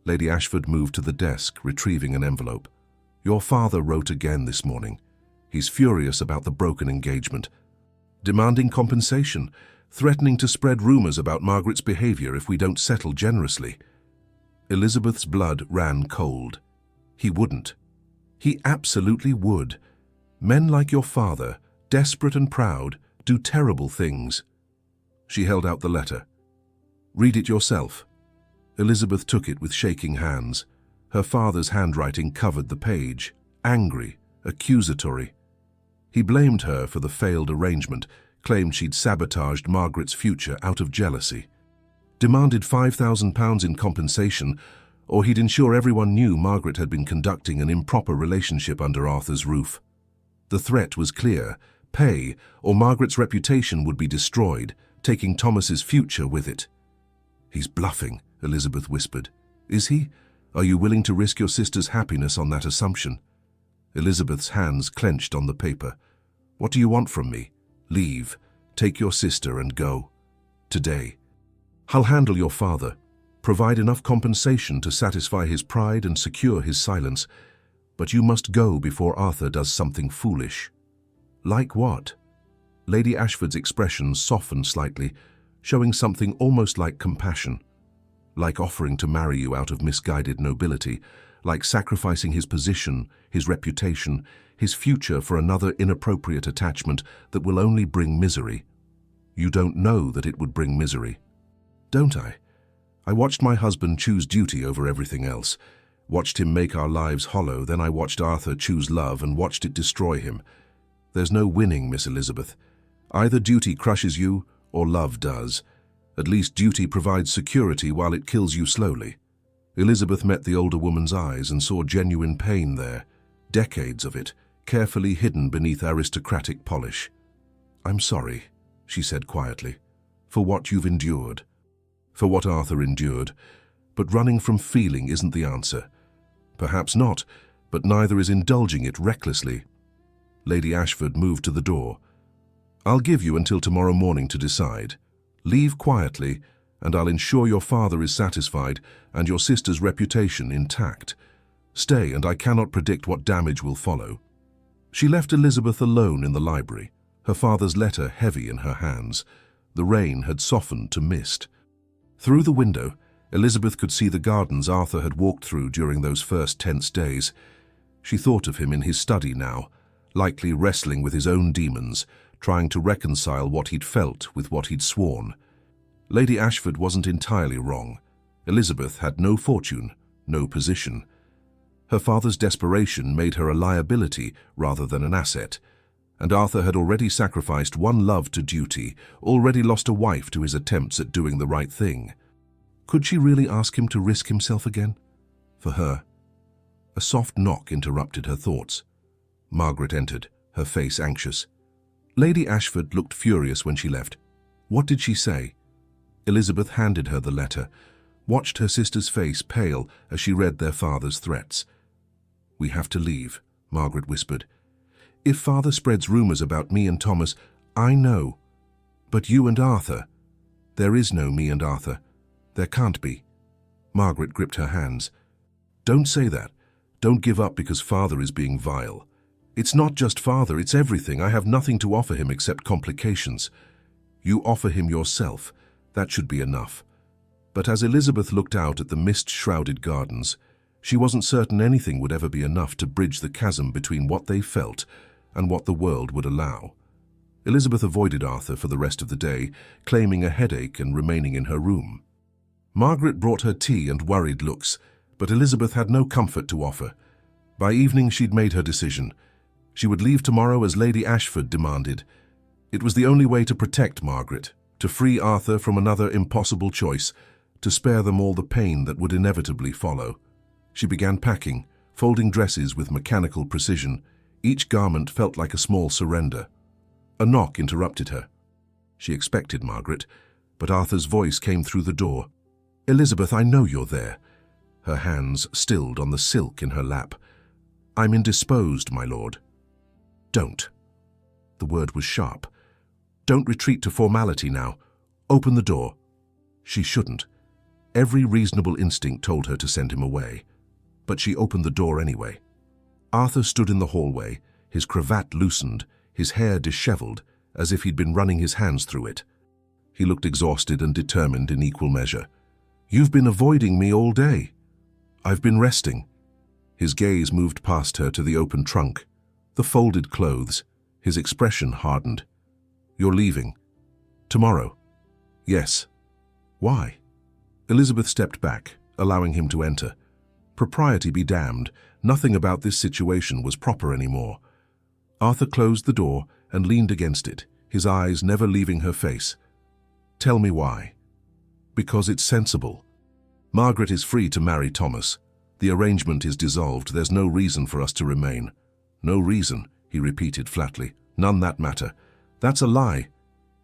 Lady Ashford moved to the desk, retrieving an envelope. "Your father wrote again this morning. He's furious about the broken engagement." demanding compensation, threatening to spread rumors about Margaret's behavior if we don't settle generously. Elizabeth's blood ran cold. He wouldn't. He absolutely would. Men like your father, desperate and proud, do terrible things. She held out the letter. Read it yourself. Elizabeth took it with shaking hands. Her father's handwriting covered the page, angry, accusatory. He blamed her for the failed arrangement, claimed she'd sabotaged Margaret's future out of jealousy. Demanded £5,000 in compensation, or he'd ensure everyone knew Margaret had been conducting an improper relationship under Arthur's roof. The threat was clear: pay, or Margaret's reputation would be destroyed, taking Thomas's future with it. "He's bluffing," Elizabeth whispered. "Is he? Are you willing to risk your sister's happiness on that assumption?" Elizabeth's hands clenched on the paper. "What do you want from me? Leave. Take your sister and go. Today. I'll handle your father. Provide enough compensation to satisfy his pride and secure his silence. But you must go before Arthur does something foolish." "Like what?" Lady Ashford's expression softened slightly, showing something almost like compassion. "Like offering to marry you out of misguided nobility, like sacrificing his position, his reputation, his future for another inappropriate attachment that will only bring misery. You don't know that it would bring misery." "Don't I? I watched my husband choose duty over everything else. Watched him make our lives hollow, then I watched Arthur choose love and watched it destroy him. There's no winning, Miss Elizabeth. Either duty crushes you, or love does. At least duty provides security while it kills you slowly." Elizabeth met the older woman's eyes and saw genuine pain there, decades of it, carefully hidden beneath aristocratic polish. "I'm sorry," she said quietly, "for what you've endured. For what Arthur endured. But running from feeling isn't the answer. Perhaps not, but neither is indulging it recklessly." Lady Ashford moved to the door. "I'll give you until tomorrow morning to decide. Leave quietly, and I'll ensure your father is satisfied and your sister's reputation intact. Stay, and I cannot predict what damage will follow." She left Elizabeth alone in the library, her father's letter heavy in her hands. The rain had softened to mist. Through the window, Elizabeth could see the gardens Arthur had walked through during those first tense days. She thought of him in his study now, likely wrestling with his own demons, trying to reconcile what he'd felt with what he'd sworn. Lady Ashford wasn't entirely wrong. Elizabeth had no fortune, no position. Her father's desperation made her a liability rather than an asset, and Arthur had already sacrificed one love to duty, already lost a wife to his attempts at doing the right thing. Could she really ask him to risk himself again? For her? A soft knock interrupted her thoughts. Margaret entered, her face anxious. Lady Ashford looked furious when she left. What did she say? Elizabeth handed her the letter, watched her sister's face pale as she read their father's threats. "We have to leave," Margaret whispered. "If father spreads rumors about me and Thomas, I know. But you and Arthur? There is no me and Arthur. There can't be." Margaret gripped her hands. "Don't say that. Don't give up because father is being vile. It's not just father, it's everything. I have nothing to offer him except complications. You offer him yourself. That should be enough." But as Elizabeth looked out at the mist-shrouded gardens, she wasn't certain anything would ever be enough to bridge the chasm between what they felt and what the world would allow. Elizabeth avoided Arthur for the rest of the day, claiming a headache and remaining in her room. Margaret brought her tea and worried looks, but Elizabeth had no comfort to offer. By evening she'd made her decision. She would leave tomorrow as Lady Ashford demanded. It was the only way to protect Margaret, to free Arthur from another impossible choice, to spare them all the pain that would inevitably follow. She began packing, folding dresses with mechanical precision. Each garment felt like a small surrender. A knock interrupted her. She expected Margaret, but Arthur's voice came through the door. "Elizabeth, I know you're there." Her hands stilled on the silk in her lap. "I'm indisposed, my lord." "Don't." The word was sharp. "Don't retreat to formality now. Open the door." She shouldn't. Every reasonable instinct told her to send him away. But she opened the door anyway. Arthur stood in the hallway, his cravat loosened, his hair disheveled, as if he'd been running his hands through it. He looked exhausted and determined in equal measure. "You've been avoiding me all day." "I've been resting." His gaze moved past her to the open trunk, the folded clothes. His expression hardened. "You're leaving. Tomorrow." "Yes." "Why?" Elizabeth stepped back, allowing him to enter. Propriety be damned, nothing about this situation was proper anymore. Arthur closed the door and leaned against it, his eyes never leaving her face. "Tell me why." "Because it's sensible. Margaret is free to marry Thomas. The arrangement is dissolved. There's no reason for us to remain." "No reason," he repeated flatly. "None that matter." "That's a lie."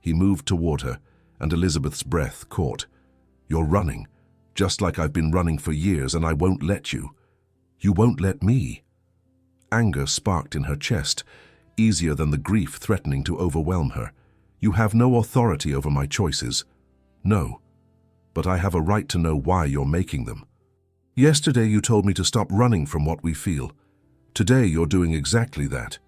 He moved toward her, and Elizabeth's breath caught. "You're running, just like I've been running for years, and I won't let you." "You won't let me." Anger sparked in her chest, easier than the grief threatening to overwhelm her. "You have no authority over my choices." "No, but I have a right to know why you're making them. Yesterday you told me to stop running from what we feel. Today you're doing exactly that."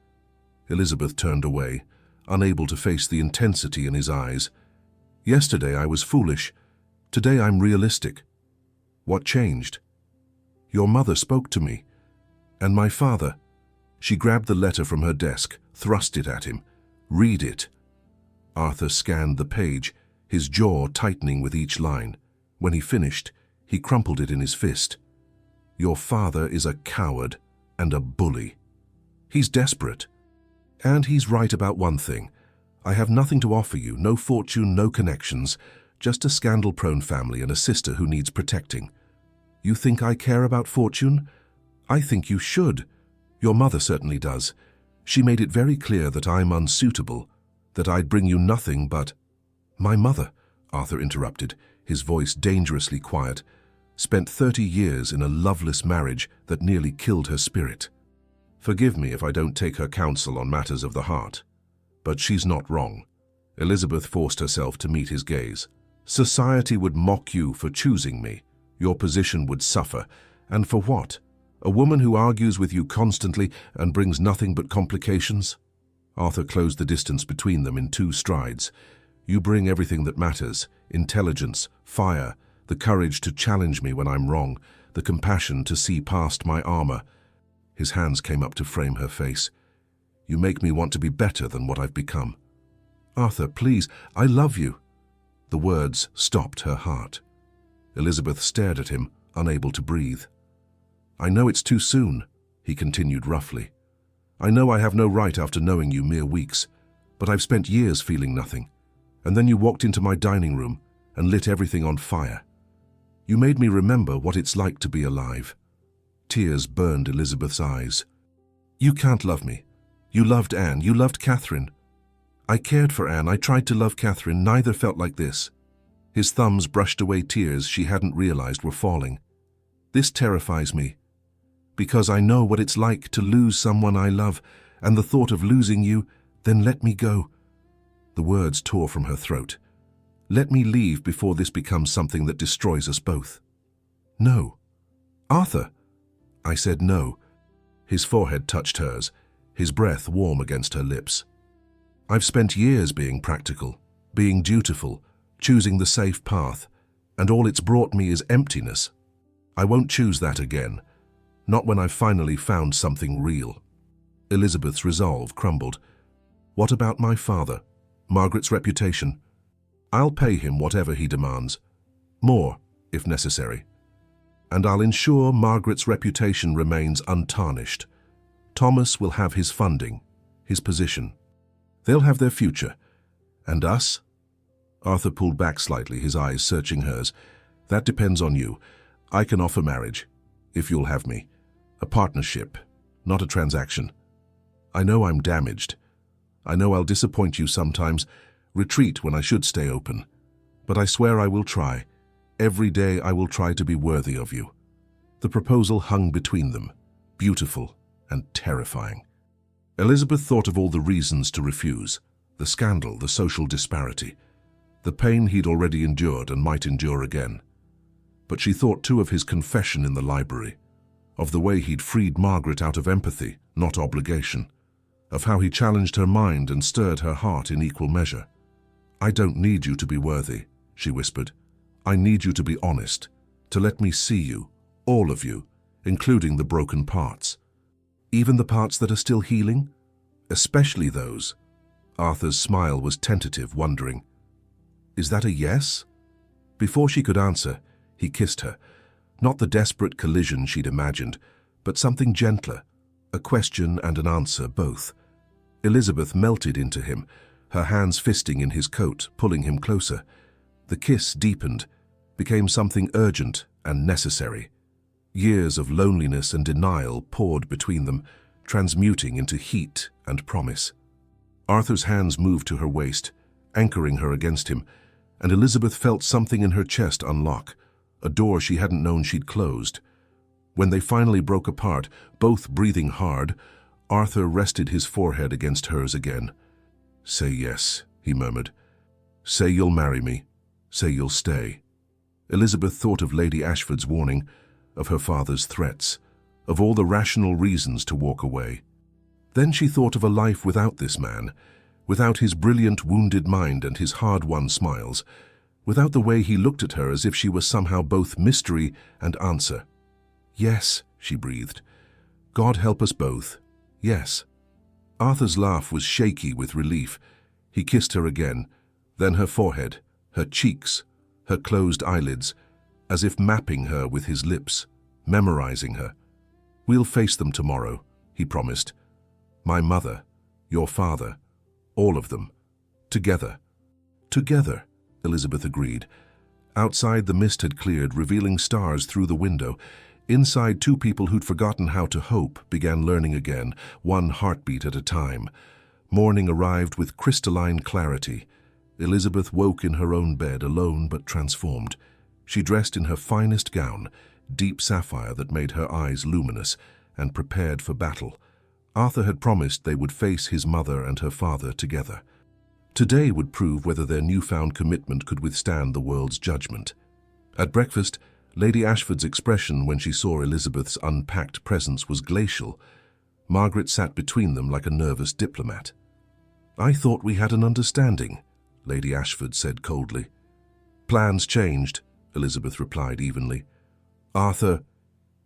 Elizabeth turned away, unable to face the intensity in his eyes. "Yesterday I was foolish. Today I'm realistic." "What changed?" "Your mother spoke to me. And my father." She grabbed the letter from her desk, thrust it at him. "Read it." Arthur scanned the page, his jaw tightening with each line. When he finished, he crumpled it in his fist. "Your father is a coward and a bully. He's desperate. And he's right about one thing. I have nothing to offer you, no fortune, no connections, just a scandal-prone family and a sister who needs protecting. You think I care about fortune? I think you should. Your mother certainly does. She made it very clear that I'm unsuitable, that I'd bring you nothing but—" "My mother," Arthur interrupted, his voice dangerously quiet, "spent 30 years in a loveless marriage that nearly killed her spirit. Forgive me if I don't take her counsel on matters of the heart. But she's not wrong." Elizabeth forced herself to meet his gaze. "Society would mock you for choosing me. Your position would suffer. And for what? A woman who argues with you constantly and brings nothing but complications?" Arthur closed the distance between them in 2 strides. "You bring everything that matters: intelligence, fire, the courage to challenge me when I'm wrong, the compassion to see past my armor." His hands came up to frame her face. "You make me want to be better than what I've become." "Arthur, please, I love you." The words stopped her heart. Elizabeth stared at him, unable to breathe. "I know it's too soon," he continued roughly. "I know I have no right after knowing you mere weeks, but I've spent years feeling nothing. And then you walked into my dining room and lit everything on fire. You made me remember what it's like to be alive." Tears burned Elizabeth's eyes. "You can't love me. You loved Anne. You loved Catherine." "I cared for Anne. I tried to love Catherine. Neither felt like this." His thumbs brushed away tears she hadn't realized were falling. "This terrifies me, because I know what it's like to lose someone I love, and the thought of losing you, then let me go." The words tore from her throat. "Let me leave before this becomes something that destroys us both." "No." "Arthur!" "I said no." His forehead touched hers, his breath warm against her lips. "I've spent years being practical, being dutiful, choosing the safe path, and all it's brought me is emptiness. I won't choose that again, not when I've finally found something real." Elizabeth's resolve crumbled. "What about my father? Margaret's reputation? I'll pay him whatever he demands. More, if necessary. And I'll ensure Margaret's reputation remains untarnished. Thomas will have his funding, his position. They'll have their future. And us?" Arthur pulled back slightly, his eyes searching hers. "That depends on you. I can offer marriage, if you'll have me. A partnership, not a transaction. I know I'm damaged. I know I'll disappoint you sometimes, retreat when I should stay open. But I swear I will try. Every day I will try to be worthy of you." The proposal hung between them, beautiful and terrifying. Elizabeth thought of all the reasons to refuse: the scandal, the social disparity, the pain he'd already endured and might endure again. But she thought too of his confession in the library, of the way he'd freed Margaret out of empathy, not obligation, of how he challenged her mind and stirred her heart in equal measure. "I don't need you to be worthy," she whispered. "I need you to be honest, to let me see you, all of you, including the broken parts. Even the parts that are still healing? Especially those." Arthur's smile was tentative, wondering. "Is that a yes?" Before she could answer, he kissed her. Not the desperate collision she'd imagined, but something gentler, a question and an answer both. Elizabeth melted into him, her hands fisting in his coat, pulling him closer. The kiss deepened, became something urgent and necessary. Years of loneliness and denial poured between them, transmuting into heat and promise. Arthur's hands moved to her waist, anchoring her against him, and Elizabeth felt something in her chest unlock, a door she hadn't known she'd closed. When they finally broke apart, both breathing hard, Arthur rested his forehead against hers again. "Say yes," he murmured. "Say you'll marry me. Say you'll stay." Elizabeth thought of Lady Ashford's warning, of her father's threats, of all the rational reasons to walk away. Then she thought of a life without this man, without his brilliant, wounded mind and his hard-won smiles, without the way he looked at her as if she was somehow both mystery and answer. "Yes," she breathed. "God help us both. Yes." Arthur's laugh was shaky with relief. He kissed her again, then her forehead, her cheeks, her closed eyelids, as if mapping her with his lips, memorizing her. "We'll face them tomorrow," he promised. "My mother, your father, all of them. Together." "Together," Elizabeth agreed. Outside, the mist had cleared, revealing stars through the window. Inside, two people who'd forgotten how to hope began learning again, one heartbeat at a time. Morning arrived with crystalline clarity. Elizabeth woke in her own bed, alone but transformed. She dressed in her finest gown, deep sapphire that made her eyes luminous, and prepared for battle. Arthur had promised they would face his mother and her father together. Today would prove whether their newfound commitment could withstand the world's judgment. At breakfast, Lady Ashford's expression when she saw Elizabeth's unpacked presence was glacial. Margaret sat between them like a nervous diplomat. "I thought we had an understanding," Lady Ashford said coldly. "Plans changed," Elizabeth replied evenly. "Arthur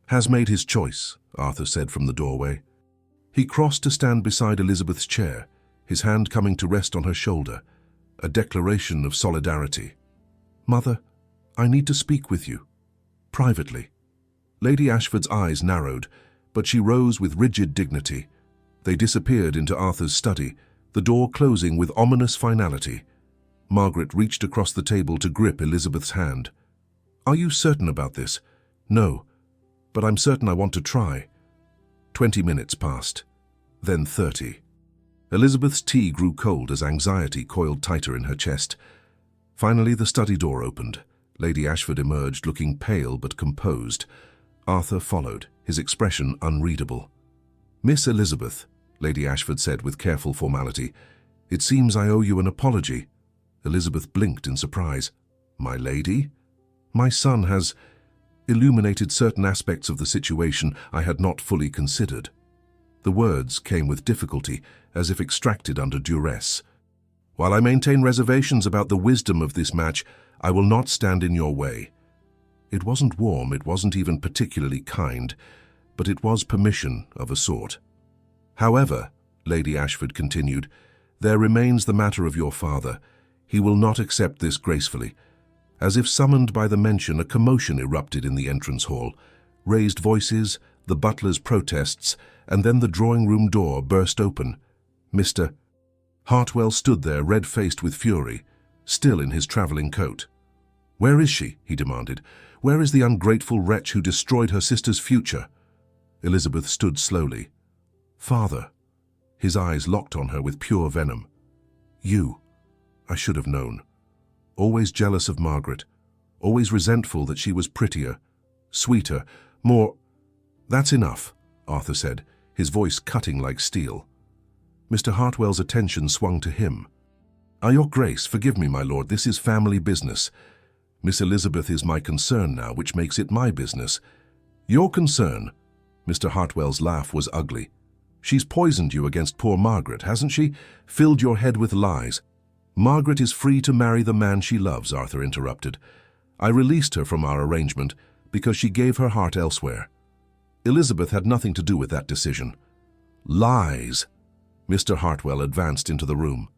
has made his choice," Arthur said from the doorway. He crossed to stand beside Elizabeth's chair, his hand coming to rest on her shoulder, a declaration of solidarity. "Mother, I need to speak with you. Privately." Lady Ashford's eyes narrowed, but she rose with rigid dignity. They disappeared into Arthur's study, the door closing with ominous finality. Margaret reached across the table to grip Elizabeth's hand. "Are you certain about this?" "No, but I'm certain I want to try." 20 minutes passed, then 30. Elizabeth's tea grew cold as anxiety coiled tighter in her chest. Finally, the study door opened. Lady Ashford emerged, looking pale but composed. Arthur followed, his expression unreadable. "Miss Elizabeth," Lady Ashford said with careful formality, "it seems I owe you an apology." Elizabeth blinked in surprise. "My lady?" "My son has illuminated certain aspects of the situation I had not fully considered." The words came with difficulty, as if extracted under duress. "While I maintain reservations about the wisdom of this match, I will not stand in your way." It wasn't warm, it wasn't even particularly kind, but it was permission of a sort. "However," Lady Ashford continued, "there remains the matter of your father. He will not accept this gracefully." As if summoned by the mention, a commotion erupted in the entrance hall. Raised voices, the butler's protests, and then the drawing-room door burst open. Mr. Hartwell stood there, red-faced with fury, still in his travelling coat. "Where is she?" he demanded. "Where is the ungrateful wretch who destroyed her sister's future?" Elizabeth stood slowly. "Father." His eyes locked on her with pure venom. "You. I should have known. Always jealous of Margaret, always resentful that she was prettier, sweeter, more—" "That's enough," Arthur said, his voice cutting like steel. Mr. Hartwell's attention swung to him. "Your Grace, forgive me, my lord, this is family business. Miss Elizabeth is my concern now, which makes it my business." "Your concern?" Mr. Hartwell's laugh was ugly. She's poisoned you against poor Margaret, hasn't she? Filled your head with lies. Margaret is free to marry the man she loves, Arthur interrupted. I released her from our arrangement because she gave her heart elsewhere. Elizabeth had nothing to do with that decision. Lies! Mr. Hartwell advanced into the room.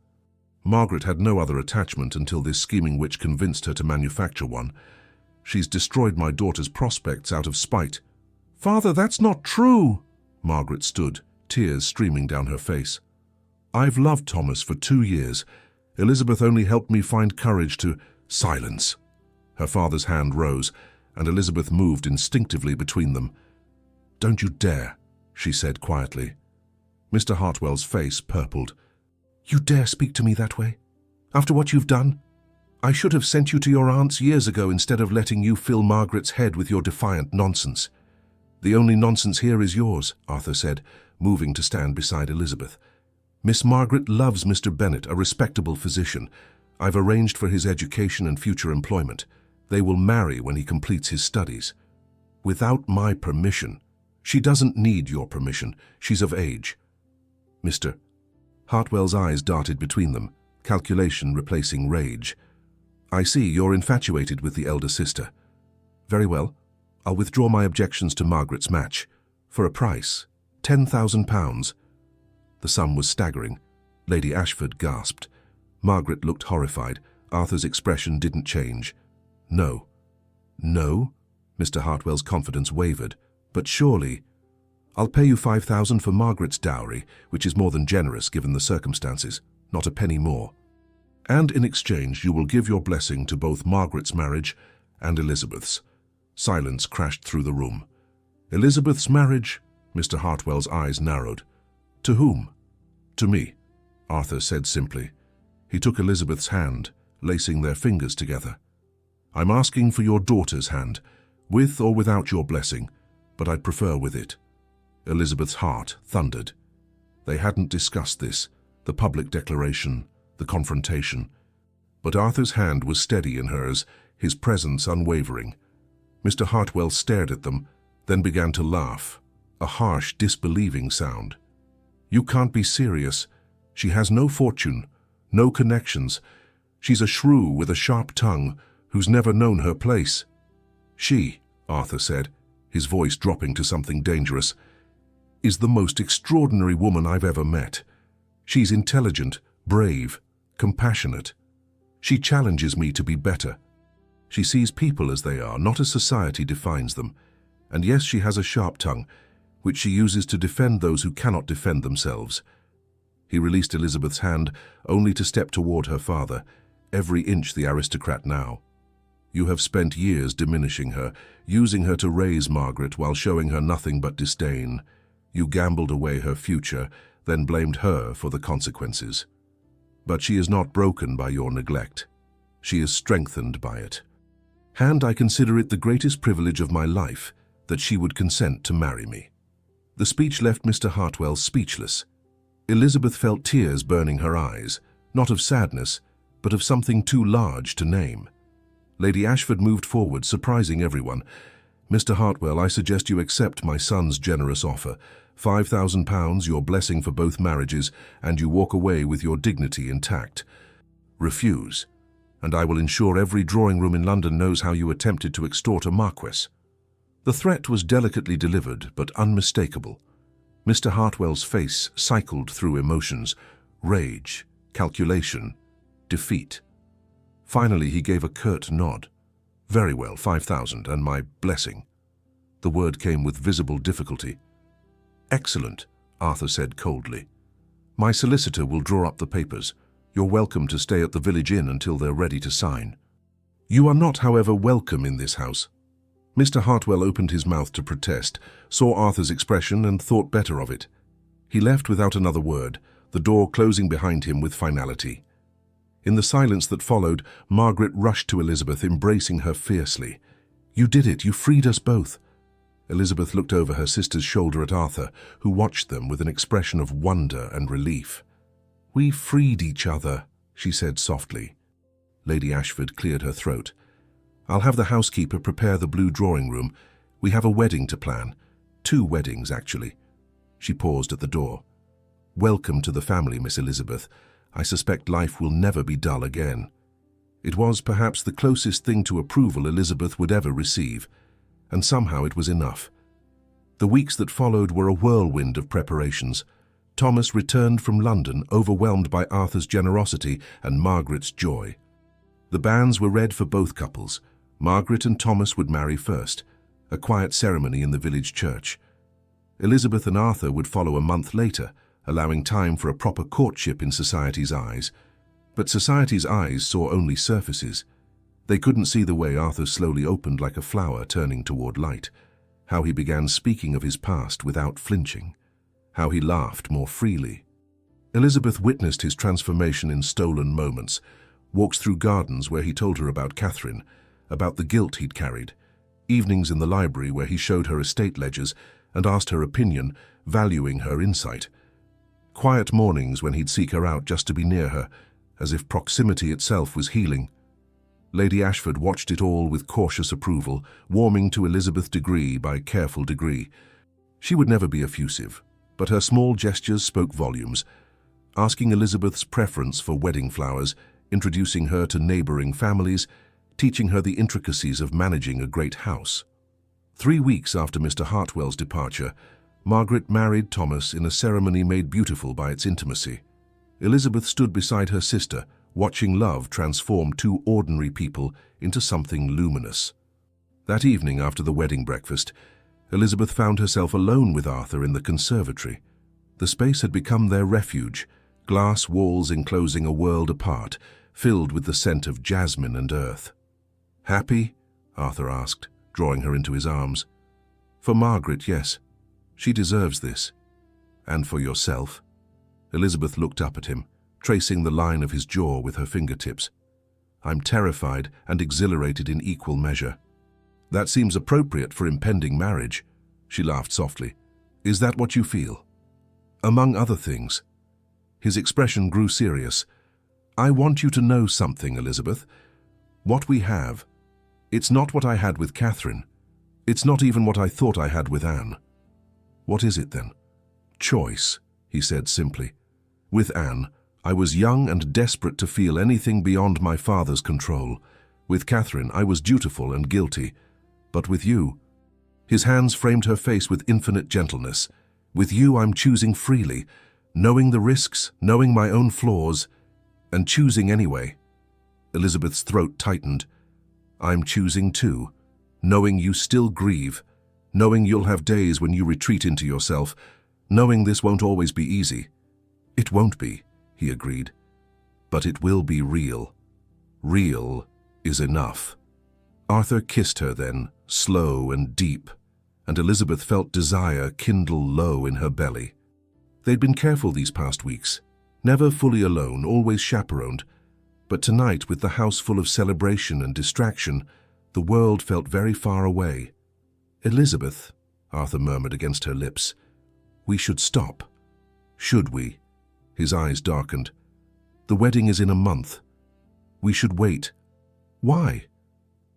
Margaret had no other attachment until this scheming witch convinced her to manufacture one. She's destroyed my daughter's prospects out of spite. Father, that's not true! Margaret stood, tears streaming down her face. I've loved Thomas for 2 years. Elizabeth only helped me find courage to— Silence! Her father's hand rose, and Elizabeth moved instinctively between them. Don't you dare, she said quietly. Mr. Hartwell's face purpled. You dare speak to me that way? After what you've done? I should have sent you to your aunts years ago instead of letting you fill Margaret's head with your defiant nonsense. The only nonsense here is yours, Arthur said, moving to stand beside Elizabeth. Miss Margaret loves Mr. Bennet, a respectable physician. I've arranged for his education and future employment. They will marry when he completes his studies. Without my permission. She doesn't need your permission. She's of age. Mr. Hartwell's eyes darted between them, calculation replacing rage. I see you're infatuated with the elder sister. Very well. I'll withdraw my objections to Margaret's match. For a price, £10,000. The sum was staggering. Lady Ashford gasped. Margaret looked horrified. Arthur's expression didn't change. No. No? Mr. Hartwell's confidence wavered. But surely— I'll pay you £5,000 for Margaret's dowry, which is more than generous given the circumstances, not a penny more. And in exchange you will give your blessing to both Margaret's marriage and Elizabeth's. Silence crashed through the room. Elizabeth's marriage? Mr. Hartwell's eyes narrowed. To whom? To me, Arthur said simply. He took Elizabeth's hand, lacing their fingers together. I'm asking for your daughter's hand, with or without your blessing, but I'd prefer with it. Elizabeth's heart thundered. They hadn't discussed this, the public declaration, the confrontation. But Arthur's hand was steady in hers, his presence unwavering. Mr. Hartwell stared at them, then began to laugh, a harsh, disbelieving sound. You can't be serious. She has no fortune, no connections. She's a shrew with a sharp tongue who's never known her place. She, Arthur said, his voice dropping to something dangerous, is the most extraordinary woman I've ever met. She's intelligent, brave, compassionate. She challenges me to be better. She sees people as they are, not as society defines them. And yes, she has a sharp tongue, which she uses to defend those who cannot defend themselves. He released Elizabeth's hand, only to step toward her father, every inch the aristocrat now. You have spent years diminishing her, using her to raise Margaret while showing her nothing but disdain. You gambled away her future, then blamed her for the consequences. But she is not broken by your neglect. She is strengthened by it. And I consider it the greatest privilege of my life that she would consent to marry me. The speech left Mr. Hartwell speechless. Elizabeth felt tears burning her eyes, not of sadness, but of something too large to name. Lady Ashford moved forward, surprising everyone. Mr. Hartwell, I suggest you accept my son's generous offer. £5,000, your blessing for both marriages, and you walk away with your dignity intact. Refuse, and I will ensure every drawing room in London knows how you attempted to extort a Marquis. The threat was delicately delivered, but unmistakable. Mr. Hartwell's face cycled through emotions: rage, calculation, defeat. Finally, he gave a curt nod. Very well, 5,000, and my blessing. The word came with visible difficulty. Excellent, Arthur said coldly. My solicitor will draw up the papers. You're welcome to stay at the village inn until they're ready to sign. You are not, however, welcome in this house. Mr. Hartwell opened his mouth to protest, saw Arthur's expression and thought better of it. He left without another word, the door closing behind him with finality. In the silence that followed, Margaret rushed to Elizabeth, embracing her fiercely. You did it, you freed us both. Elizabeth looked over her sister's shoulder at Arthur, who watched them with an expression of wonder and relief. We freed each other, she said softly. Lady Ashford cleared her throat. I'll have the housekeeper prepare the blue drawing room. We have a wedding to plan. 2 weddings, actually. She paused at the door. "Welcome to the family, Miss Elizabeth. I suspect life will never be dull again." It was perhaps the closest thing to approval Elizabeth would ever receive, and somehow it was enough. The weeks that followed were a whirlwind of preparations. Thomas returned from London, overwhelmed by Arthur's generosity and Margaret's joy. The banns were read for both couples. Margaret and Thomas would marry first, a quiet ceremony in the village church. Elizabeth and Arthur would follow a month later, allowing time for a proper courtship in society's eyes. But society's eyes saw only surfaces. They couldn't see the way Arthur slowly opened like a flower turning toward light, how he began speaking of his past without flinching, how he laughed more freely. Elizabeth witnessed his transformation in stolen moments, walks through gardens where he told her about Catherine, about the guilt he'd carried, evenings in the library where he showed her estate ledgers and asked her opinion, valuing her insight, quiet mornings when he'd seek her out just to be near her, as if proximity itself was healing. Lady Ashford watched it all with cautious approval, warming to Elizabeth degree by careful degree. She would never be effusive, but her small gestures spoke volumes, asking Elizabeth's preference for wedding flowers, introducing her to neighboring families, teaching her the intricacies of managing a great house. 3 weeks after Mr. Hartwell's departure, Margaret married Thomas in a ceremony made beautiful by its intimacy. Elizabeth stood beside her sister, watching love transform two ordinary people into something luminous. That evening after the wedding breakfast, Elizabeth found herself alone with Arthur in the conservatory. The space had become their refuge, glass walls enclosing a world apart, filled with the scent of jasmine and earth. "Happy?" Arthur asked, drawing her into his arms. "For Margaret, yes. She deserves this. And for yourself?" Elizabeth looked up at him, tracing the line of his jaw with her fingertips. "I'm terrified and exhilarated in equal measure." "That seems appropriate for impending marriage," she laughed softly. "Is that what you feel?" "Among other things." His expression grew serious. "I want you to know something, Elizabeth. What we have, it's not what I had with Catherine. It's not even what I thought I had with Anne." "What is it then?" "Choice," he said simply. "With Anne, I was young and desperate to feel anything beyond my father's control. With Catherine, I was dutiful and guilty. But with you..." His hands framed her face with infinite gentleness. "With you, I'm choosing freely, knowing the risks, knowing my own flaws, and choosing anyway." Elizabeth's throat tightened. "I'm choosing too, knowing you still grieve, knowing you'll have days when you retreat into yourself, knowing this won't always be easy." "It won't be," he agreed. "But it will be real. Real is enough." Arthur kissed her then, slow and deep, and Elizabeth felt desire kindle low in her belly. They'd been careful these past weeks, never fully alone, always chaperoned, but tonight, with the house full of celebration and distraction, the world felt very far away. "Elizabeth," Arthur murmured against her lips, "we should stop." "Should we?" His eyes darkened. "The wedding is in a month. We should wait." "Why?"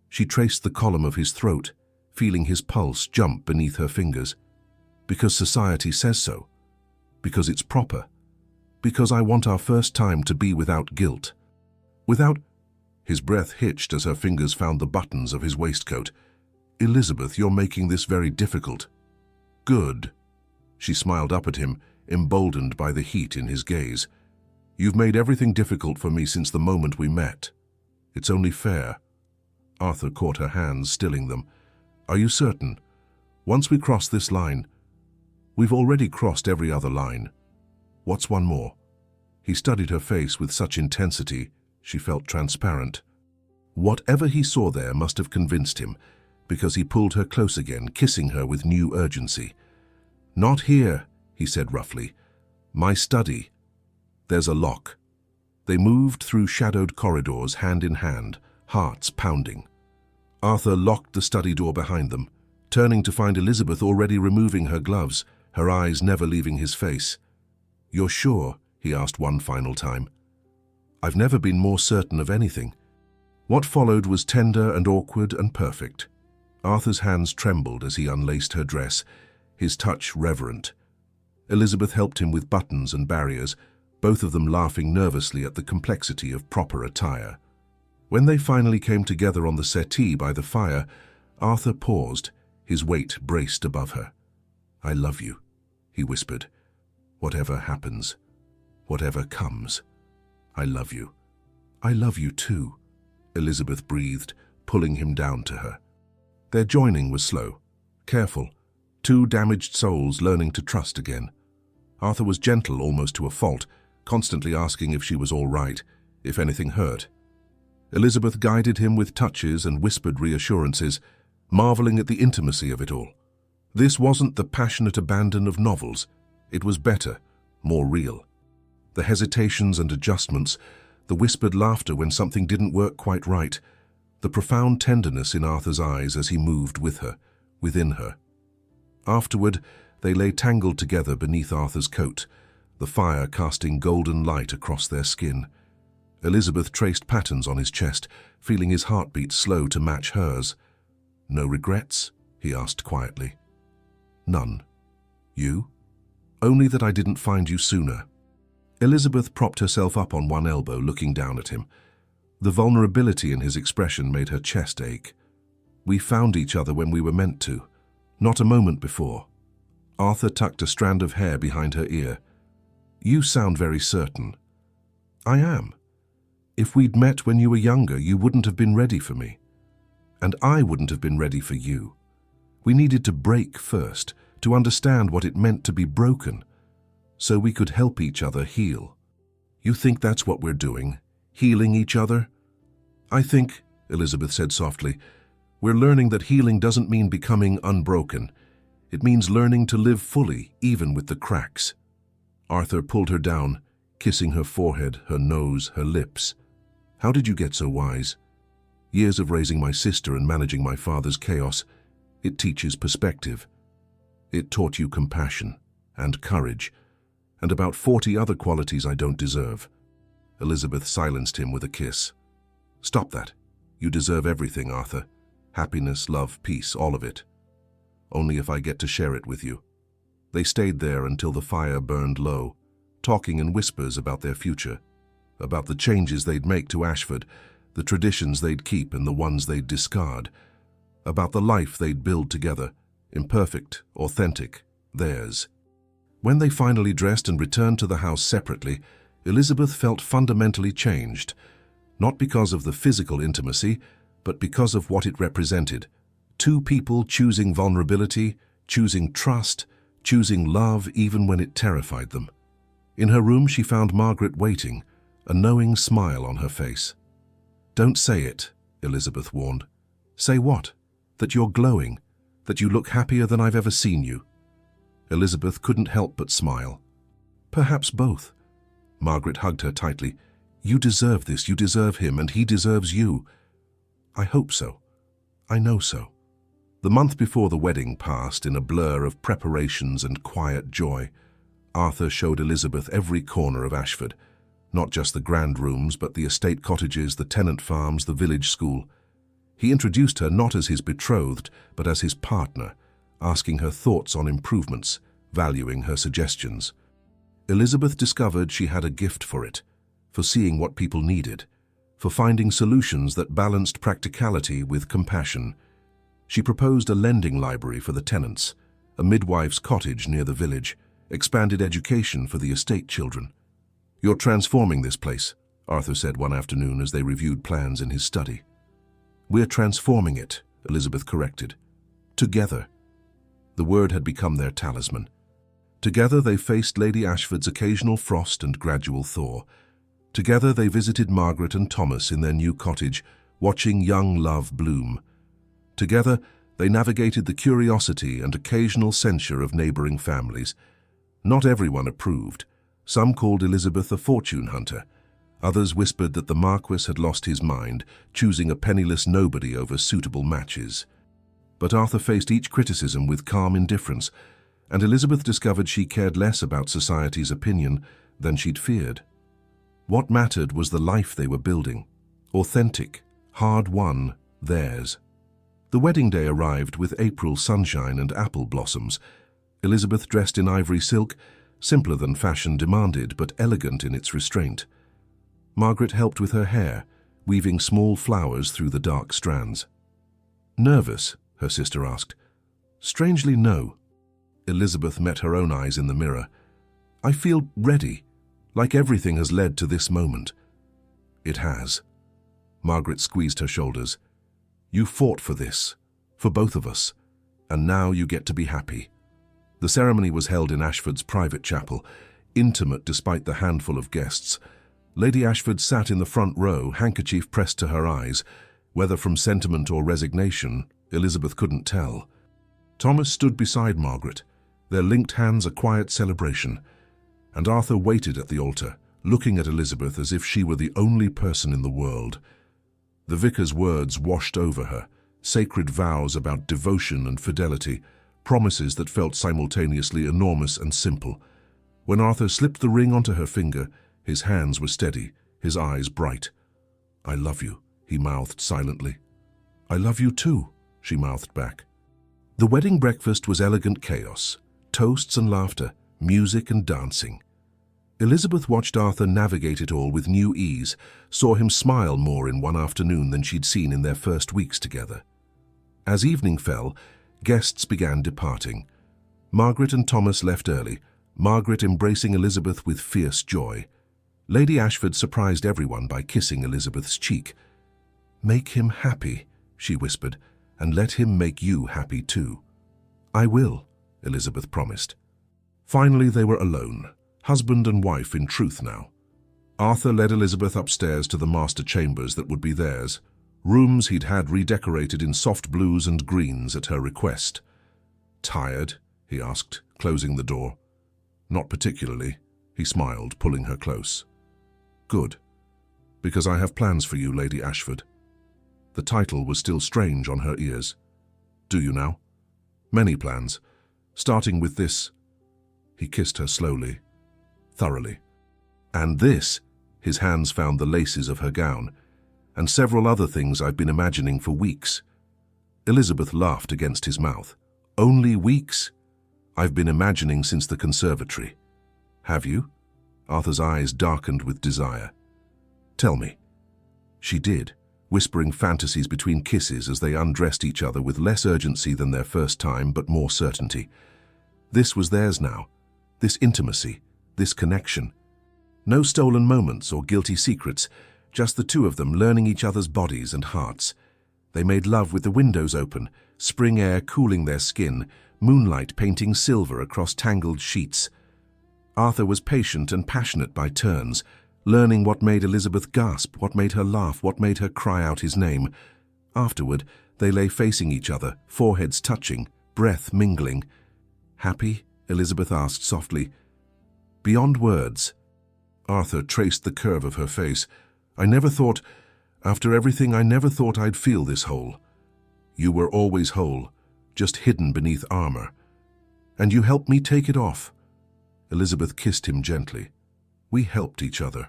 She traced the column of his throat, feeling his pulse jump beneath her fingers. "Because society says so. Because it's proper. Because I want our first time to be without guilt. Without..." His breath hitched as her fingers found the buttons of his waistcoat. "Elizabeth, you're making this very difficult." "Good." She smiled up at him, emboldened by the heat in his gaze. "You've made everything difficult for me since the moment we met. It's only fair." Arthur caught her hands, stilling them. "Are you certain? Once we cross this line..." "We've already crossed every other line. What's one more?" He studied her face with such intensity, she felt transparent. Whatever he saw there must have convinced him, because he pulled her close again, kissing her with new urgency. "Not here," he said roughly. "My study. There's a lock." They moved through shadowed corridors, hand in hand, hearts pounding. Arthur locked the study door behind them, turning to find Elizabeth already removing her gloves, her eyes never leaving his face. "You're sure?" he asked one final time. "I've never been more certain of anything." What followed was tender and awkward and perfect. Arthur's hands trembled as he unlaced her dress, his touch reverent. Elizabeth helped him with buttons and barriers, both of them laughing nervously at the complexity of proper attire. When they finally came together on the settee by the fire, Arthur paused, his weight braced above her. "I love you," he whispered. "Whatever happens, whatever comes, I love you." "I love you too," Elizabeth breathed, pulling him down to her. Their joining was slow, careful, two damaged souls learning to trust again. Arthur was gentle almost to a fault, constantly asking if she was all right, if anything hurt. Elizabeth guided him with touches and whispered reassurances, marveling at the intimacy of it all. This wasn't the passionate abandon of novels. It was better, more real. The hesitations and adjustments, the whispered laughter when something didn't work quite right, the profound tenderness in Arthur's eyes as he moved with her, within her. Afterward, they lay tangled together beneath Arthur's coat, the fire casting golden light across their skin. Elizabeth traced patterns on his chest, feeling his heartbeat slow to match hers. "No regrets?" he asked quietly. "None. You?" "Only that I didn't find you sooner." Elizabeth propped herself up on one elbow, looking down at him. The vulnerability in his expression made her chest ache. "We found each other when we were meant to, not a moment before." Arthur tucked a strand of hair behind her ear. "You sound very certain." "I am. If we'd met when you were younger, you wouldn't have been ready for me. And I wouldn't have been ready for you. We needed to break first, to understand what it meant to be broken, so we could help each other heal." "You think that's what we're doing? Healing each other?" "I think," Elizabeth said softly, "we're learning that healing doesn't mean becoming unbroken. It means learning to live fully, even with the cracks." Arthur pulled her down, kissing her forehead, her nose, her lips. "How did you get so wise?" "Years of raising my sister and managing my father's chaos. It teaches perspective. It taught you compassion and courage, and about 40 other qualities I don't deserve." Elizabeth silenced him with a kiss. "Stop that. You deserve everything, Arthur. Happiness, love, peace, all of it. Only if I get to share it with you." They stayed there until the fire burned low, talking in whispers about their future, about the changes they'd make to Ashford, the traditions they'd keep and the ones they'd discard, about the life they'd build together, imperfect, authentic, theirs. When they finally dressed and returned to the house separately, Elizabeth felt fundamentally changed, not because of the physical intimacy, but because of what it represented. Two people choosing vulnerability, choosing trust, choosing love even when it terrified them. In her room, she found Margaret waiting, a knowing smile on her face. "Don't say it," Elizabeth warned. "Say what? That you're glowing, that you look happier than I've ever seen you." Elizabeth couldn't help but smile. "Perhaps both." Margaret hugged her tightly. "You deserve this, you deserve him, and he deserves you." "I hope so. I know so." The month before the wedding passed in a blur of preparations and quiet joy. Arthur showed Elizabeth every corner of Ashford, not just the grand rooms, but the estate cottages, the tenant farms, the village school. He introduced her not as his betrothed, but as his partner, asking her thoughts on improvements, valuing her suggestions. Elizabeth discovered she had a gift for it, for seeing what people needed, for finding solutions that balanced practicality with compassion. She proposed a lending library for the tenants, a midwife's cottage near the village, expanded education for the estate children. "You're transforming this place," Arthur said one afternoon as they reviewed plans in his study. "We're transforming it," Elizabeth corrected. "Together." The word had become their talisman. Together they faced Lady Ashford's occasional frost and gradual thaw. Together they visited Margaret and Thomas in their new cottage, watching young love bloom. Together they navigated the curiosity and occasional censure of neighboring families. Not everyone approved. Some called Elizabeth a fortune hunter. Others whispered that the Marquis had lost his mind, choosing a penniless nobody over suitable matches. But Arthur faced each criticism with calm indifference, and Elizabeth discovered she cared less about society's opinion than she'd feared. What mattered was the life they were building, authentic, hard-won, theirs. The wedding day arrived with April sunshine and apple blossoms. Elizabeth dressed in ivory silk, simpler than fashion demanded, but elegant in its restraint. Margaret helped with her hair, weaving small flowers through the dark strands. "Nervous?" her sister asked. "Strangely, no." Elizabeth met her own eyes in the mirror. "I feel ready, like everything has led to this moment." "It has." Margaret squeezed her shoulders. "You fought for this, for both of us, and now you get to be happy." The ceremony was held in Ashford's private chapel, intimate despite the handful of guests. Lady Ashford sat in the front row, handkerchief pressed to her eyes. Whether from sentiment or resignation, Elizabeth couldn't tell. Thomas stood beside Margaret, their linked hands a quiet celebration, and Arthur waited at the altar, looking at Elizabeth as if she were the only person in the world. The vicar's words washed over her, sacred vows about devotion and fidelity, promises that felt simultaneously enormous and simple. When Arthur slipped the ring onto her finger, his hands were steady, his eyes bright. "I love you," he mouthed silently. "I love you too," she mouthed back. The wedding breakfast was elegant chaos, toasts and laughter, music and dancing. Elizabeth watched Arthur navigate it all with new ease, saw him smile more in one afternoon than she'd seen in their first weeks together. As evening fell, guests began departing. Margaret and Thomas left early, Margaret embracing Elizabeth with fierce joy. Lady Ashford surprised everyone by kissing Elizabeth's cheek. "Make him happy," she whispered, "and let him make you happy too." "I will," Elizabeth promised. Finally they were alone, husband and wife in truth now. Arthur led Elizabeth upstairs to the master chambers that would be theirs, rooms he'd had redecorated in soft blues and greens at her request. "Tired?" he asked, closing the door. "Not particularly," he smiled, pulling her close. "Good, because I have plans for you, Lady Ashford." The title was still strange on her ears. "Do you now?" "Many plans, starting with this." He kissed her slowly, thoroughly. "And this," his hands found the laces of her gown, "and several other things I've been imagining for weeks." Elizabeth laughed against his mouth. "Only weeks? I've been imagining since the conservatory." "Have you?" Arthur's eyes darkened with desire. "Tell me." She did, whispering fantasies between kisses as they undressed each other with less urgency than their first time, but more certainty. This was theirs now, this intimacy, this connection. No stolen moments or guilty secrets, just the two of them learning each other's bodies and hearts. They made love with the windows open, spring air cooling their skin, moonlight painting silver across tangled sheets. Arthur was patient and passionate by turns, learning what made Elizabeth gasp, what made her laugh, what made her cry out his name. Afterward, they lay facing each other, foreheads touching, breath mingling. "Happy?" Elizabeth asked softly. "Beyond words." Arthur traced the curve of her face. After everything, I never thought I'd feel this whole." "You were always whole, just hidden beneath armor. And you helped me take it off." Elizabeth kissed him gently. "We helped each other."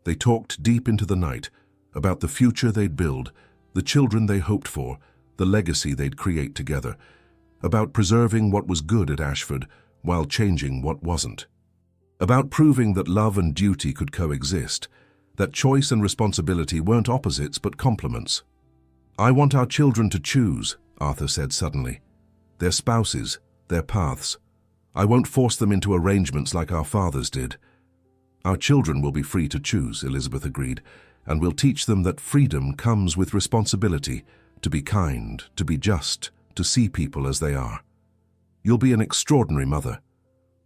They talked deep into the night, about the future they'd build, the children they hoped for, the legacy they'd create together, about preserving what was good at Ashford while changing what wasn't, about proving that love and duty could coexist, that choice and responsibility weren't opposites but complements. "I want our children to choose," Arthur said suddenly. "Their spouses, their paths. I won't force them into arrangements like our fathers did." "Our children will be free to choose," Elizabeth agreed, "and we'll teach them that freedom comes with responsibility, to be kind, to be just, to see people as they are. You'll be an extraordinary mother.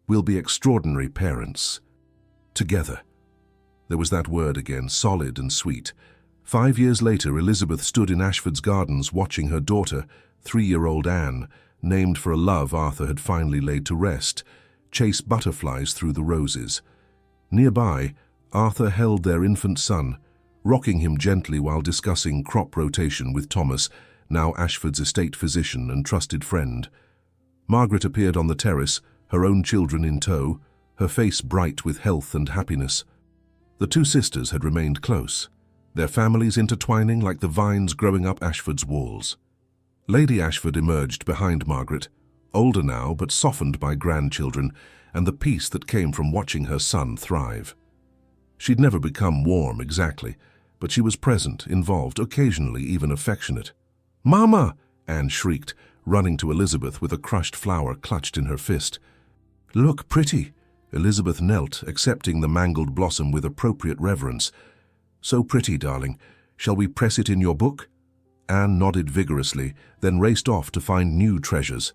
We'll be extraordinary parents. Together." There was that word again, solid and sweet. 5 years later, Elizabeth stood in Ashford's gardens watching her daughter, 3-year-old Anne, named for a love Arthur had finally laid to rest, chase butterflies through the roses. Nearby, Arthur held their infant son, rocking him gently while discussing crop rotation with Thomas, now Ashford's estate physician and trusted friend. Margaret appeared on the terrace, her own children in tow, her face bright with health and happiness. The two sisters had remained close, their families intertwining like the vines growing up Ashford's walls. Lady Ashford emerged behind Margaret, older now but softened by grandchildren and the peace that came from watching her son thrive. She'd never become warm exactly, but she was present, involved, occasionally even affectionate. "Mama!" Anne shrieked, running to Elizabeth with a crushed flower clutched in her fist. "Look, pretty." Elizabeth knelt, accepting the mangled blossom with appropriate reverence. "So pretty, darling. Shall we press it in your book?" Anne nodded vigorously, then raced off to find new treasures.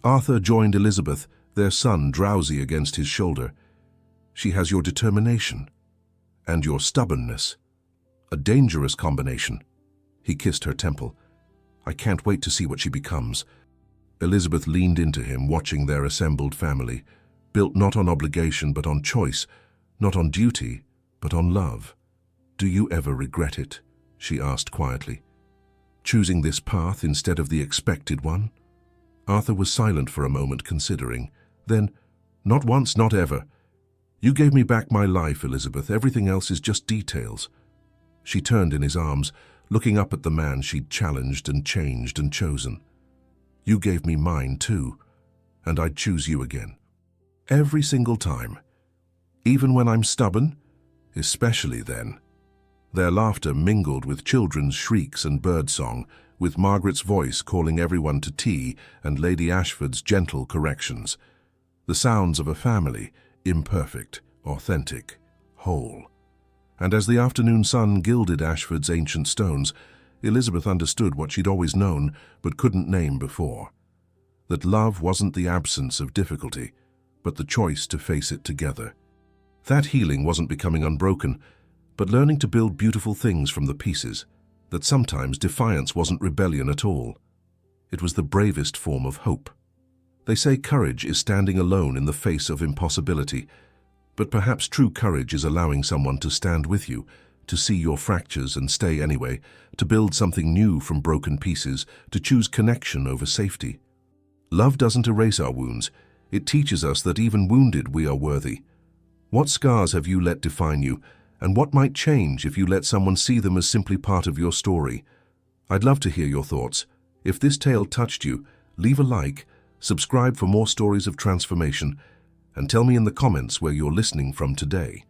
Arthur joined Elizabeth, their son drowsy against his shoulder. "She has your determination. And your stubbornness. A dangerous combination." He kissed her temple. "I can't wait to see what she becomes." Elizabeth leaned into him, watching their assembled family, built not on obligation but on choice, not on duty but on love. "Do you ever regret it?" she asked quietly. "Choosing this path instead of the expected one?" Arthur was silent for a moment, considering. Then, "Not once, not ever. You gave me back my life, Elizabeth. Everything else is just details." She turned in his arms, looking up at the man she'd challenged and changed and chosen. "You gave me mine too, and I'd choose you again. Every single time. Even when I'm stubborn, especially then." Their laughter mingled with children's shrieks and birdsong, with Margaret's voice calling everyone to tea and Lady Ashford's gentle corrections. The sounds of a family, imperfect, authentic, whole. And as the afternoon sun gilded Ashford's ancient stones, Elizabeth understood what she'd always known but couldn't name before. That love wasn't the absence of difficulty, but the choice to face it together. That healing wasn't becoming unbroken, but learning to build beautiful things from the pieces. That sometimes defiance wasn't rebellion at all. It was the bravest form of hope. They say courage is standing alone in the face of impossibility, but perhaps true courage is allowing someone to stand with you, to see your fractures and stay anyway, to build something new from broken pieces, to choose connection over safety. Love doesn't erase our wounds. It teaches us that even wounded we are worthy. What scars have you let define you, and what might change if you let someone see them as simply part of your story? I'd love to hear your thoughts. If this tale touched you, leave a like, subscribe for more stories of transformation, and tell me in the comments where you're listening from today.